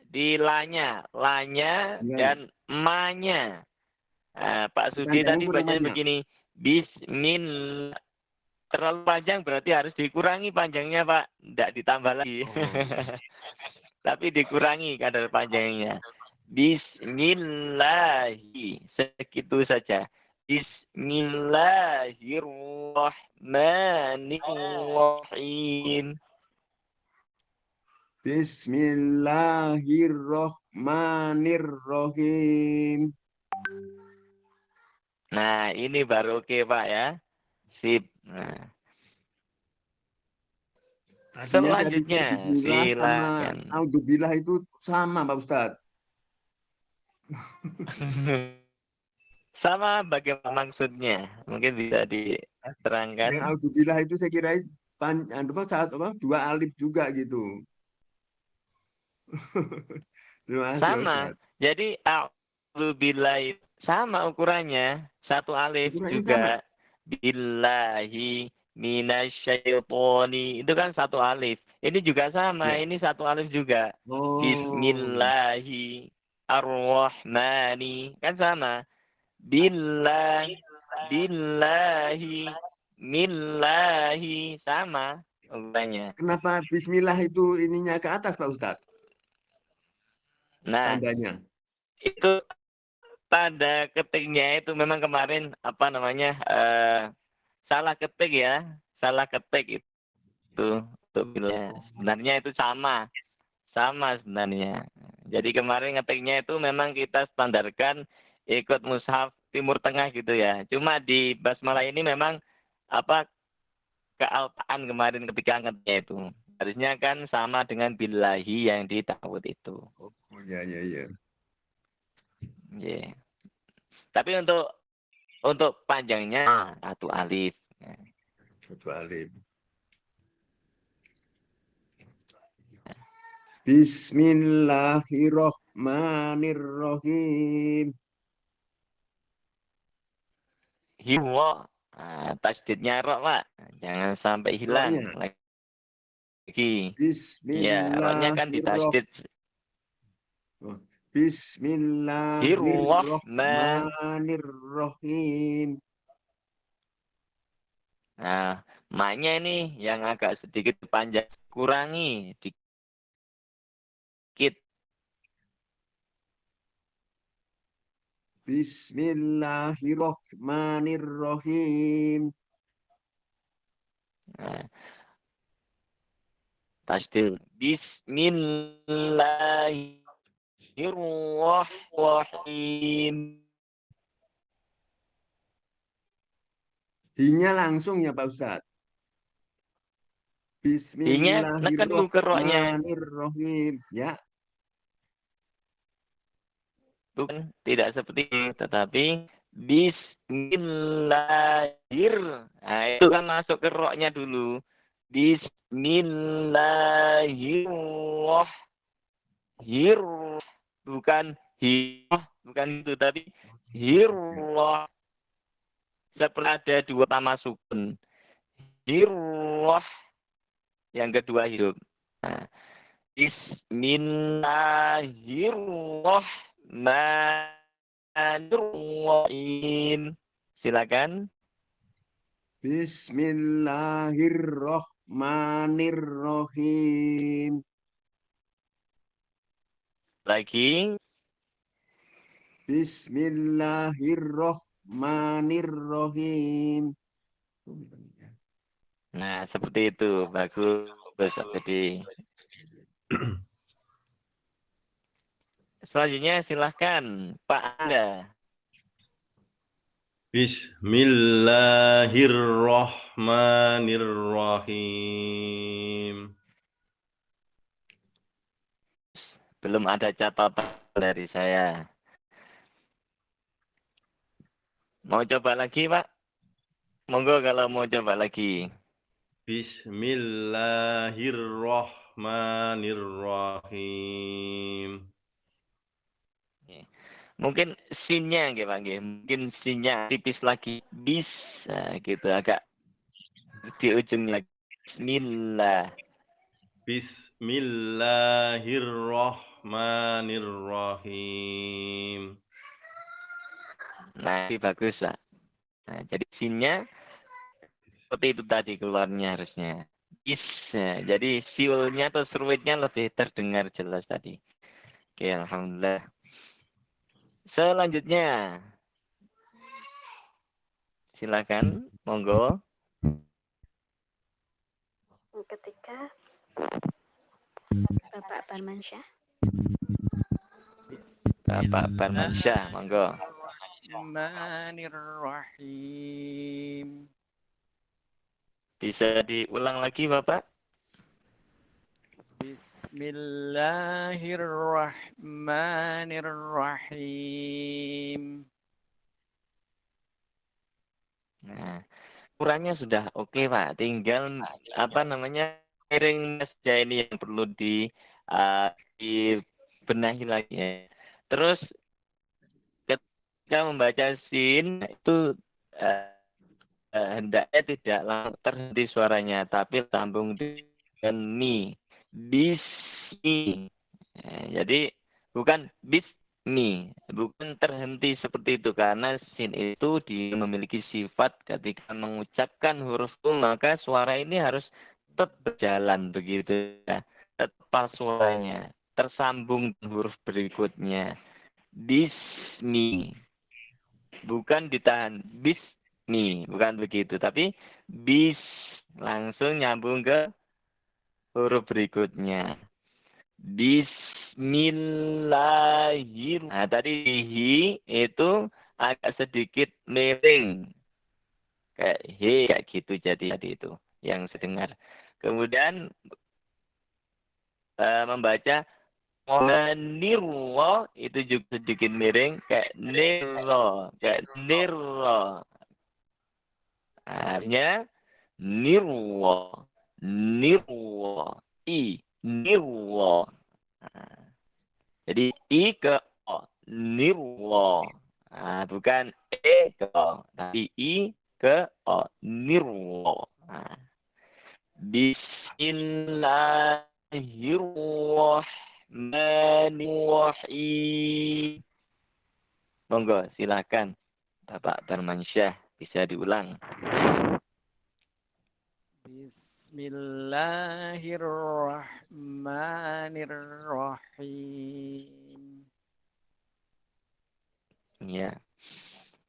Di lanya dan ma-nya. Nah, Pak Sudi tadi bacanya begini. Bismillah. Terlalu panjang berarti harus dikurangi panjangnya Pak. Tidak ditambah lagi. Tapi dikurangi kadar panjangnya. Bismillahi. Segitu saja. Bismillahirrahmanirrahim. Bismillahirrahmanirrahim. Nah, ini baru oke Pak ya. Sip. Nah. Tadinya Selanjutnya, bismillah sama naudzubillah itu sama Pak Ustadz. Sama bagaimana maksudnya? Mungkin bisa diterangkan. Yang naudzubillah itu saya kira dua alif juga gitu. Terima kasih, Sama. Ustadz. Jadi a'udzubillahi sama ukurannya. Satu alif Ukurannya juga. sama. Billahi. Minasyaitoni. Itu kan satu alif. Ini juga sama, Ya. ini satu alif juga. Oh. Bismillahi ar-Rahmani. Kan sama. Billahi millahi sama urutannya. Kenapa bismillah itu ininya ke atas, Pak Ustadz? Nah, Tandanya. itu tanda ketiknya itu memang kemarin apa namanya salah ketik ya, salah ketik itu untuk billah. Sebenarnya itu sama sebenarnya. Jadi kemarin ngetiknya itu memang kita standarkan ikut mushaf Timur Tengah gitu ya. Cuma di basmalah ini memang apa kealpaan kemarin ketika ngetiknya itu. Harusnya kan sama dengan billahi yang di ta'awud itu. Oh, ya. Yeah. Tapi untuk panjangnya satu alif. Satu alif. Bismillahirrahmanirrahim. Hiwa. Tasdidnya ro, Pak. Jangan sampai hilang Roknya. lagi. Ya, roknya kan ditasdid. Bismillahirrahmanirrahim. Nah, maknya ini yang agak sedikit panjang, kurangi dikit. Bismillahirrahmanirrahim. Nah, tasdid. Bismillahirrahmanirrahim. Hinya langsung ya Pak Ustadz. Hinya nekan dulu ke roknya. Bismillahirrahmanirrahim. Ya. Bukan tidak seperti ini, tetapi Bismillahir. Nah, itu kan masuk ke roknya dulu. Bismillahirrahmanirrahim. Bukan bukan itu, tapi hirrah. Seperti ada dua tama sukun. Hirrah. Yang kedua hidup. Nah, Bismillahirrahmanirrahim. Silakan. Bismillahirrahmanirrahim. Lagi. Bismillahirrahmanirrahim. Nah, seperti itu. Bagus. Jadi selanjutnya silahkan Pak Anda. Bismillahirrahmanirrahim. Belum ada catatan dari saya. Mau coba lagi, Pak? Monggo kalau mau coba lagi. Bismillahirrahmanirrahim. Mungkin sinnya nggih Pak nggih. Mungkin sinnya tipis lagi. Bis gitu agak di ujung lagi. Bismillah. Bismillahirrahmanirrahim. Nah, ini bagus, Pak. Nah, jadi sinnya seperti itu tadi keluarnya harusnya. Is. Jadi siulnya atau seruitnya lebih terdengar jelas tadi. Oke, alhamdulillah. Selanjutnya. Silakan, monggo. Ketika Bapak Barmansyah. Bapak Barmansyah, monggo. Bismillahirrahmanirrahim. Bisa diulang lagi, Bapak? Bismillahirrahmanirrahim. Nah, ukurannya sudah oke, Pak. Tinggal apa namanya iring saja ini yang perlu dibenahi lagi. Ya. Terus ketika membaca sin itu hendaknya tidak terhenti suaranya, tapi sambung dengan ni. Bismi. Jadi bukan bismi, bukan terhenti seperti itu, karena sin itu dia memiliki sifat ketika mengucapkan huruf u, maka suara ini harus tetap berjalan begitu ya. Tepat suaranya, tersambung huruf berikutnya. Bismi. Bukan ditahan. Bismi. Bukan begitu. Tapi bis. Langsung nyambung ke huruf berikutnya. Bismillahirrahmanirrahim. Nah, tadi hi itu agak sedikit miring. Kayak he, kayak gitu jadi tadi itu yang saya dengar. Kemudian membaca nirro itu juga sedikit miring kayak nirro, artinya nirro, nirro. Nah, jadi i ke o, nirro. Nah, bukan e ke o, tapi i ke o, nirro. Nah, Bismillahirrahmanirrahim. Monggo, silakan Bapak Barmansyah, bisa diulang. Bismillahirrahmanirrahim. Ya.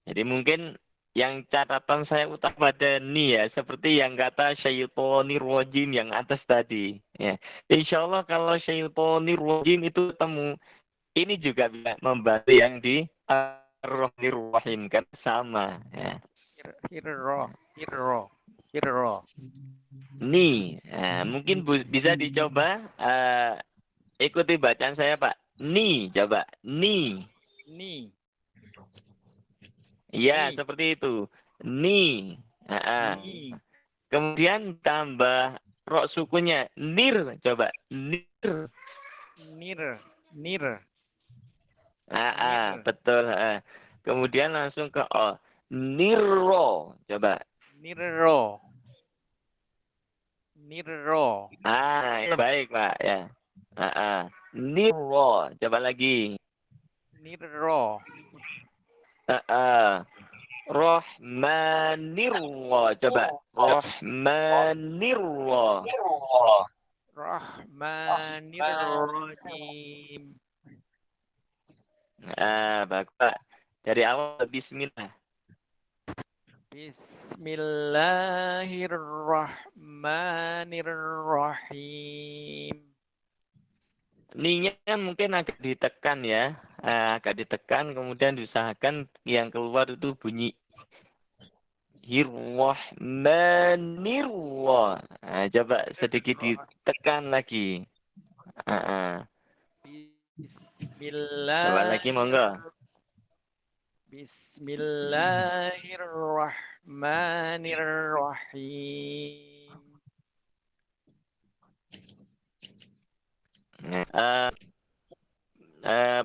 Jadi mungkin yang catatan saya utama pada ni ya, seperti yang kata syaitonir rajim yang atas tadi. Ya. Insya Allah kalau syaitonir rajim itu ketemu, ini juga bisa membantu yang di ar-rahmanir-rahim kan sama. Ya. Hirro. Ni, mungkin bisa dicoba ikuti bacaan saya Pak. Ni, coba. Ni. Ya, seperti itu. Ni. Ni. Kemudian tambah rok sukunya. Nir. Coba. Nir. Nir. Betul. Kemudian langsung ke o. Nirro. Coba. Nirro. Itu baik Pak. Ya. Nirro. Coba lagi. Nirro. Rahmanirrah. Coba. Rahmanirrahim. Bagus Pak. Dari awal bismillah. Bismillahirrahmanirrahim. Ninya mungkin agak ditekan ya. Agak ditekan, kemudian diusahakan yang keluar itu bunyi Hirrahmanirrah. Coba sedikit ditekan lagi. Coba lagi monggo. Bismillahirrahmanirrahim.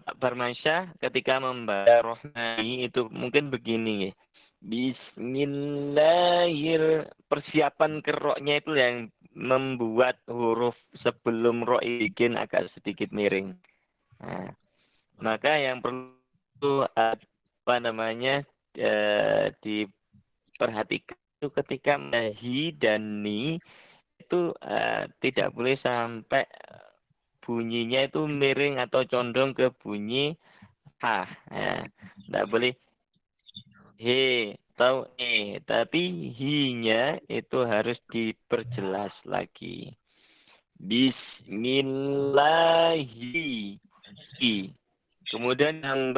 Pak Barmansyah ketika membaca Rohmani itu mungkin begini. Bismillahir, persiapan keroknya itu yang membuat huruf sebelum ro bikin agak sedikit miring. Maka yang perlu diperhatikan itu ketika hi dan ni itu tidak boleh sampai bunyinya itu miring atau condong ke bunyi ha. Tidak boleh he atau tapi hi-nya itu harus diperjelas lagi. Bismillahi. Kemudian yang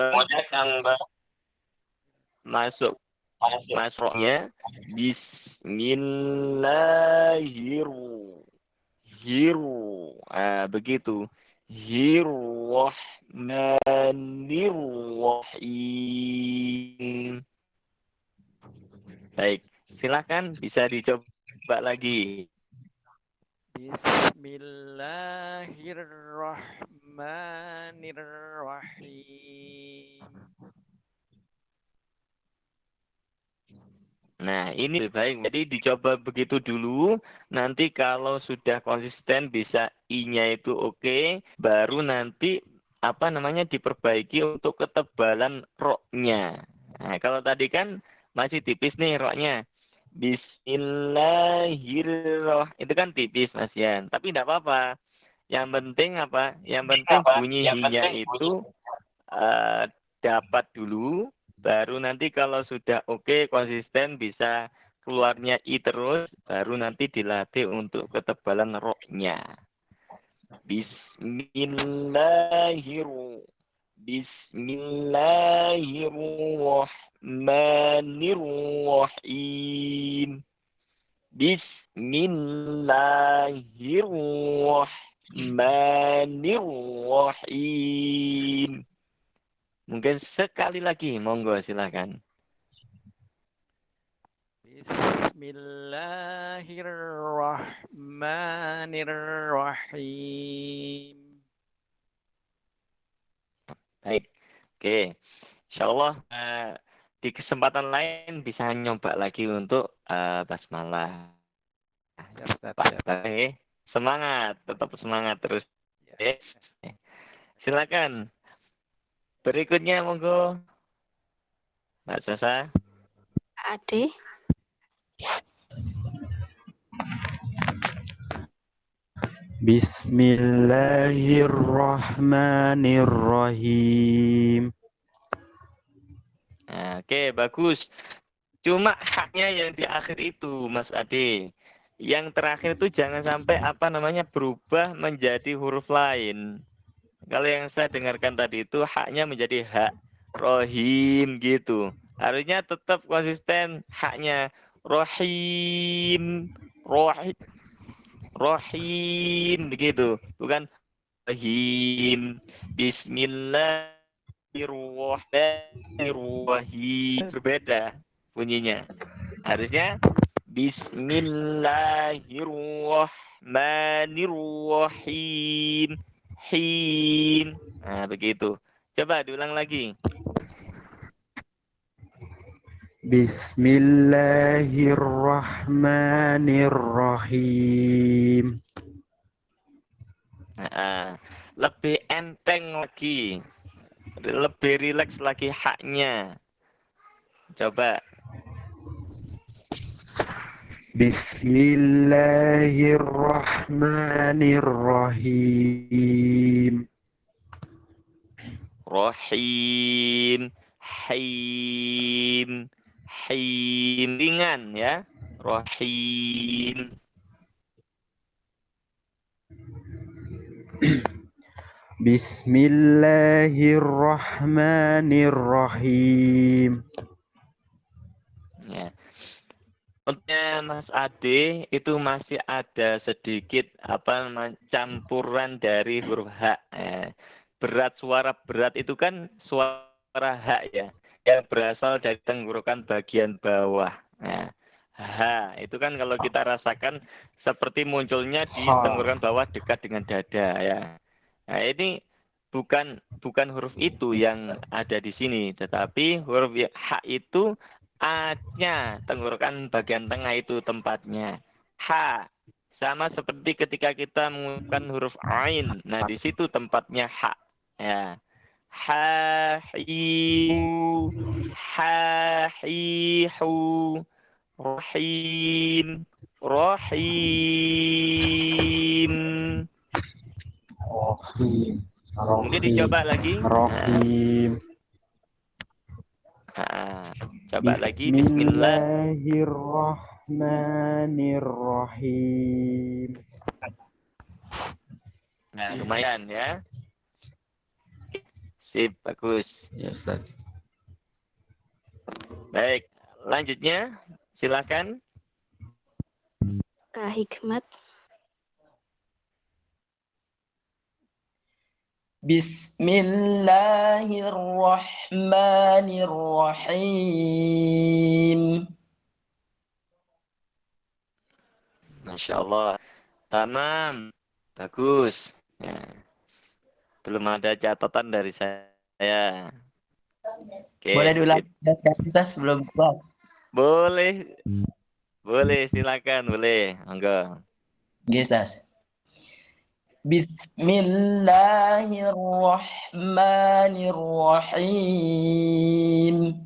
masuknya Bismillahirrahmanirrahim. Begitu. Hirrahmanirrahim. Baik, silakan bisa dicoba lagi. Bismillahirrahmanirrahim. Nah, ini lebih baik. Jadi dicoba begitu dulu. Nanti kalau sudah konsisten bisa I-nya itu oke, baru nanti apa namanya diperbaiki untuk ketebalan ro-nya. Nah, kalau tadi kan masih tipis nih ro-nya. Bismillahirrahmanirrahim. Itu kan tipis Mas Yan. Tapi tidak apa-apa. Yang penting apa? Yang penting bunyi hi-nya itu dapat dulu. Baru nanti kalau sudah oke, konsisten, bisa keluarnya I terus, baru nanti dilatih untuk ketebalan ro-nya. Bismillahirrahmanirrahim. Bismillahirrahmanirrahim. Mungkin sekali lagi, monggo silakan. Bismillahirrahmanirrahim. Baik, oke. Insyaallah di kesempatan lain bisa nyoba lagi untuk basmalah. Siap, Ustaz, siap. Oke, semangat, tetap semangat terus. Oke. Silakan. Berikutnya monggo. Mbak Sasa. Ade. Bismillahirrahmanirrahim. Nah, oke, bagus. Cuma haknya yang di akhir itu, Mas Ade. Yang terakhir itu jangan sampai apa namanya berubah menjadi huruf lain. Kalau yang saya dengarkan tadi itu haknya menjadi hak rohim gitu. Harusnya tetap konsisten haknya rohim, rohim begitu. Bukan rohim. Bismillahirrahmanirrahim. Berbeda bunyinya. Harusnya Bismillahirrahmanirrahim. Hin. Nah, begitu. Coba diulang lagi. Bismillahirrahmanirrahim. Nah, lebih enteng lagi. Lebih rileks lagi haknya. Coba. Bismillahirrahmanirrahim. Rohim, him, him, ringan ya. Rohim. Bismillahirrahmanirrahim. Ya. Menurutnya Mas Ade itu masih ada sedikit campuran dari huruf H. Berat, suara berat itu kan suara H ya, yang berasal dari tenggorokan bagian bawah. Nah, H itu kan kalau kita rasakan seperti munculnya di tenggorokan bawah dekat dengan dada ya. Nah, ini bukan huruf itu yang ada di sini, tetapi huruf H itu A-nya, tenggorokan bagian tengah itu tempatnya. H. Sama seperti ketika kita mengucapkan huruf Ain. Nah, di situ tempatnya H. Ya. Ha-hi-hu. Ha-hi-hu. Rahim. Rahim. Mungkin dicoba lagi. Rahim. Coba lagi. Bismillah. Bismillahirrahmanirrahim. Nah, lumayan ya. Sip, bagus. Ya, Ustaz. Baik, lanjutnya silakan. Kak Hikmat. Bismillahirrahmanirrahim. Masya Allah. Tamam. Bagus. Ya. Belum ada catatan dari saya. Oke, Boleh diulang sip. Ustaz, belum puas. Boleh, boleh silakan, boleh. Monggo. Oke, Ustaz. Bismillahirrahmanirrahim.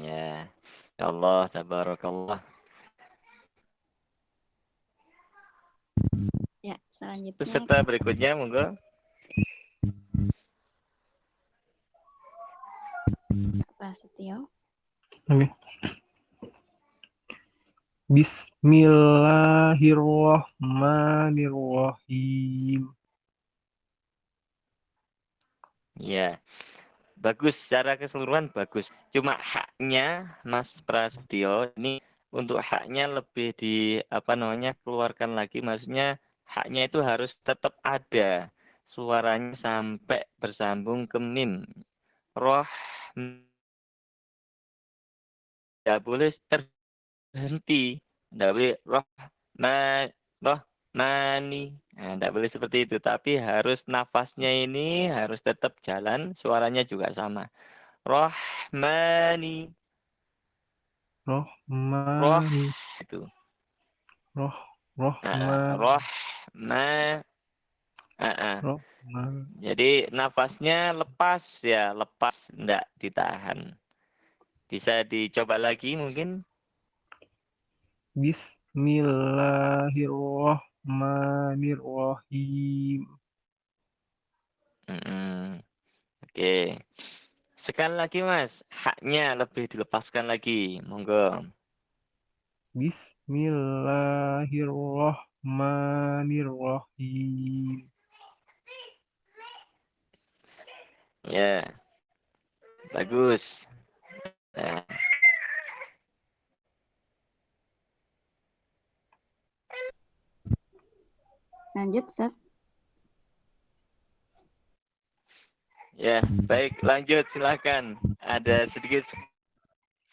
Ya. Ya Allah, tabarakallah. Ya, selanjutnya Peserta berikutnya, monggo. Pak Prasetyo. Oke. Bismillahirrahmanirrahim. Ya. Bagus, secara keseluruhan bagus. Cuma haknya Mas Prasetyo ini untuk haknya lebih keluarkan lagi. Maksudnya haknya itu harus tetap ada. Suaranya sampai bersambung ke mim. Roh tidak boleh terhenti. Tidak boleh roh mani. Nah, tidak boleh seperti itu. Tapi harus nafasnya ini harus tetap jalan. Suaranya juga sama. Rohmani. Roh Rohmani. itu. Rohman. Rohma. Rohman. Jadi nafasnya lepas ya, lepas, enggak ditahan. Bisa dicoba lagi mungkin. Bismillahirrahmanirrahim. Oke. Sekali lagi Mas, haknya lebih dilepaskan lagi. Monggo. Bismillahirrahmanirrahim. Ya. Bagus. Nah. Lanjut, Ustaz. Ya, baik, lanjut silakan. Ada sedikit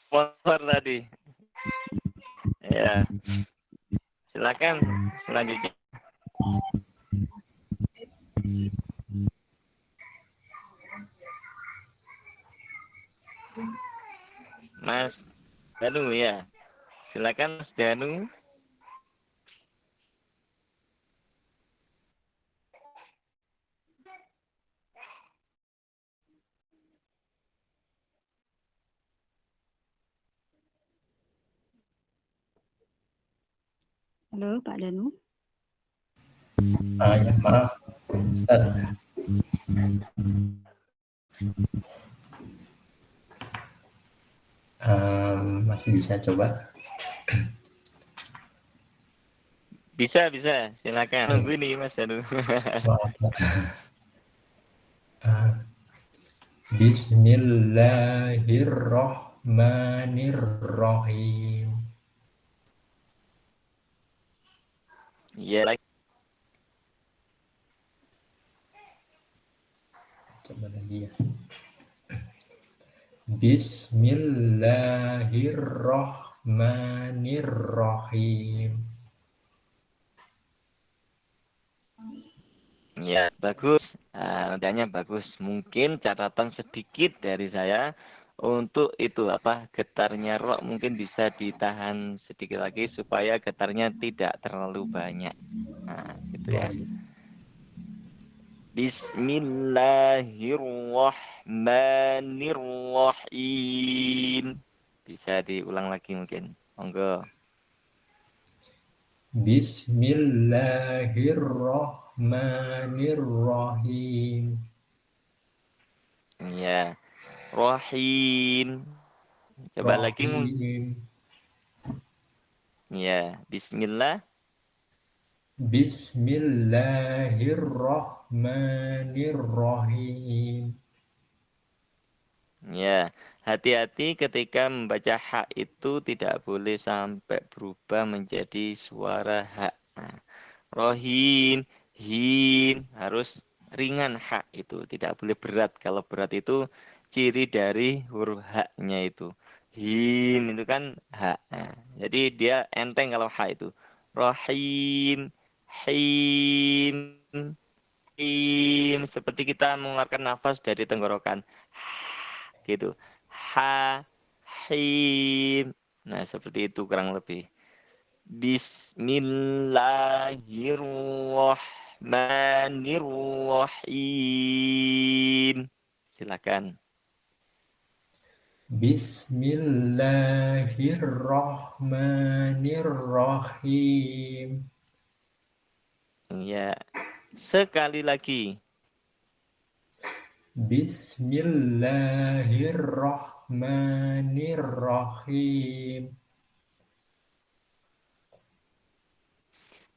sponsor tadi. Ya. Silakan selanjutnya. Mas Danu ya. Silakan Mas Danu. Halo, Pak Danu. Ya, maaf, Ustaz. Masih bisa coba? Bisa. Silakan. Nunggu ini Mas Danu. Bismillahirrahmanirrahim. Iya lagi. Coba lagi ya. Bismillahirrahmanirrahim. Ya, bagus. Nadanya bagus. Mungkin catatan sedikit dari saya untuk itu getarnya roh mungkin bisa ditahan sedikit lagi supaya getarnya tidak terlalu banyak. Nah, gitu ya. Bismillahirrahmanirrahim. Bisa diulang lagi mungkin. Monggo. Bismillahirrahmanirrahim. Ya. Rahim. Coba lagi mungkin. Ya, bismillah. Bismillahirrahmanirrahim. Ya, hati-hati ketika membaca hak itu tidak boleh sampai berubah menjadi suara hak. Nah, rohim, hin, harus ringan hak itu, tidak boleh berat. Kalau berat itu ciri dari huruf haknya itu. Hin itu kan hak. Nah, jadi dia enteng kalau hak itu. Rohim, him, him, seperti kita mengeluarkan nafas dari tenggorokan. Gitu. Ha, Bismillahirrahmanirrahim. Nah, seperti itu kurang lebih. Bismillahirrahmanirrahim. Silakan. Bismillahirrahmanirrahim. Ya, sekali lagi. Bismillahirrahmanirrahim.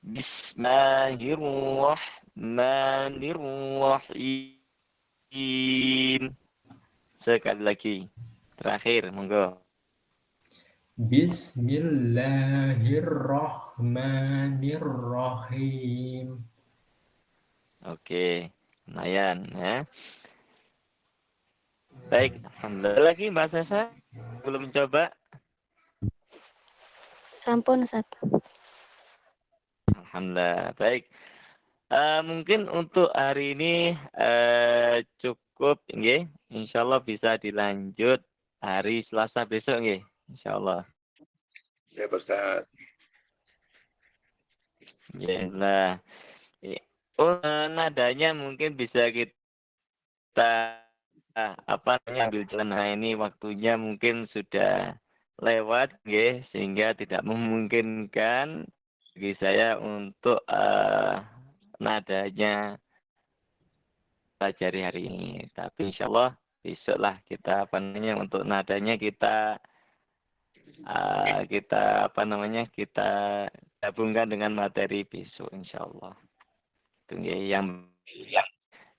Bismillahirrahmanirrahim. Sekali lagi. Terakhir, monggo. Bismillahirrahmanirrahim. Oke, lumayan ya. Baik, alhamdulillah. Lagi Mbak Sasa belum coba. Sampun satu. Alhamdulillah. Baik. Mungkin untuk hari ini cukup nggih. Insyaallah bisa dilanjut hari Selasa besok nggih. Insyaallah. Ya, Pak Ustaz. Ya, nah. Nadanya mungkin bisa kita ambil jalan. Nah, ini waktunya mungkin sudah lewat nggih, sehingga tidak memungkinkan bagi saya untuk nadanya pelajari hari ini. Tapi insya Allah besoklah kita untuk nadanya kita kita gabungkan dengan materi besok insya Allah. Itu yang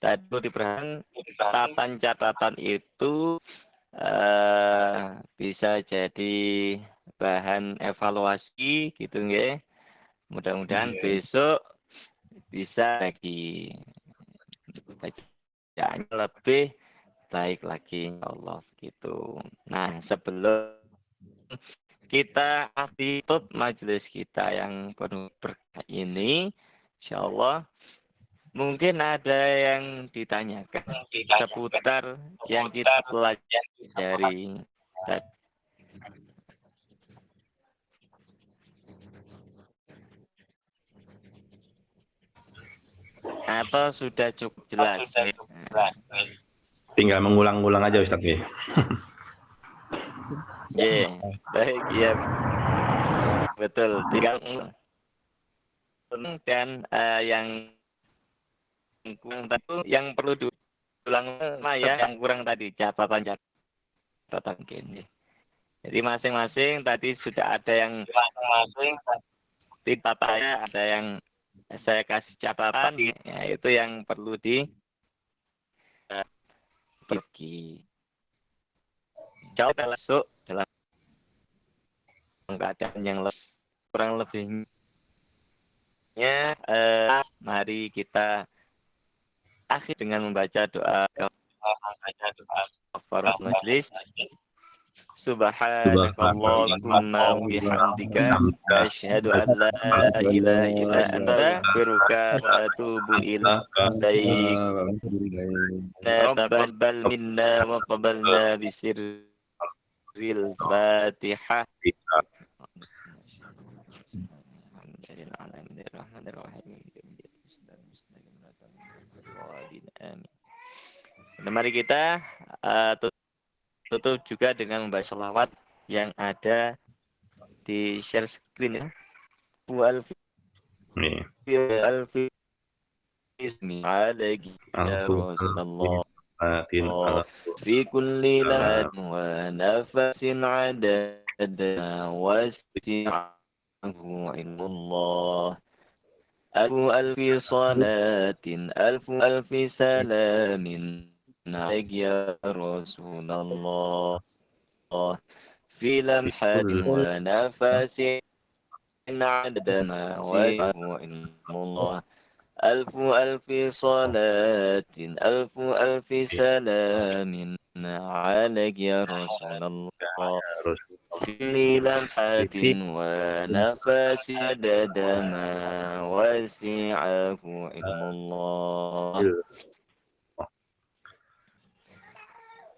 tadi diperhatikan catatan itu bisa jadi bahan evaluasi gitu nggih. Mudah-mudahan besok bisa lagi bacaannya lebih baik lagi insyaallah gitu. Nah, sebelum kita tutup majelis kita yang penuh berkah ini, insyaallah mungkin ada yang ditanyakan seputar yang kita pelajari tadi. Atau sudah cukup jelas? Tinggal mengulang-ulang aja Ustaz. Yeah, baik ya, betul. Tinggal dan yang perlu diulang ya, yang kurang tadi catatan gini. Jadi masing-masing tadi sudah ada yang catatan, ada yang saya kasih catatan, ya, itu yang perlu pergi. Jauh masuk dalam keadaan yang kurang lebihnya. Mari kita akhir dengan membaca doa kafaratul majlis. Subhanakallahumma wa bihamdika asyhadu an la ilaha illa anta astaghfiruka wa atubu ilaik. Taqabbal minna wa qabalna bi sirril Fatihah. Mari kita tutup juga dengan membaca sholawat yang ada di share screen ya. Wa alfi ismi alaihi ya Rasulullah fi kulli lamhat wa nafasin adada wasti'ahu illallah alfi salatin alfi salamin عليك يا رسول الله في لمحة ونفس عدد ما وجهه علم الله ألف صلاة ألف سلام عليك يا رسول الله في لمحة ونفس عدد ما وسعه علم الله.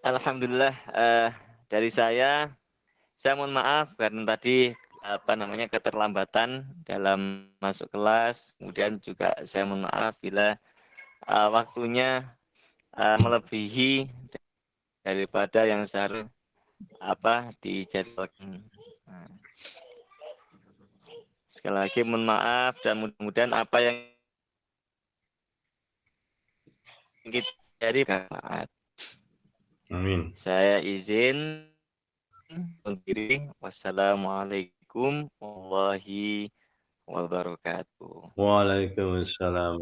Alhamdulillah dari saya Saya mohon maaf karena tadi keterlambatan dalam masuk kelas. Kemudian juga saya mohon maaf bila waktunya melebihi daripada yang seharusnya dijadwalkan. Nah, sekali lagi mohon maaf dan mudah-mudahan apa yang kita dari bermanfaat. Amin. Saya izin diri. Wassalamualaikum warahmatullahi wabarakatuh. Waalaikumsalam.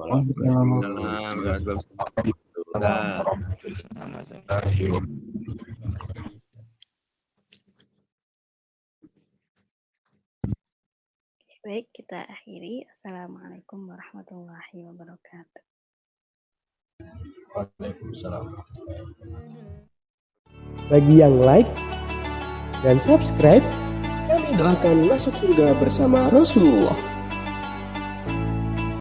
Baik, kita akhiri. Assalamualaikum warahmatullahi wabarakatuh. Bagi yang like dan subscribe, kami doakan masuk surga bersama Rasulullah.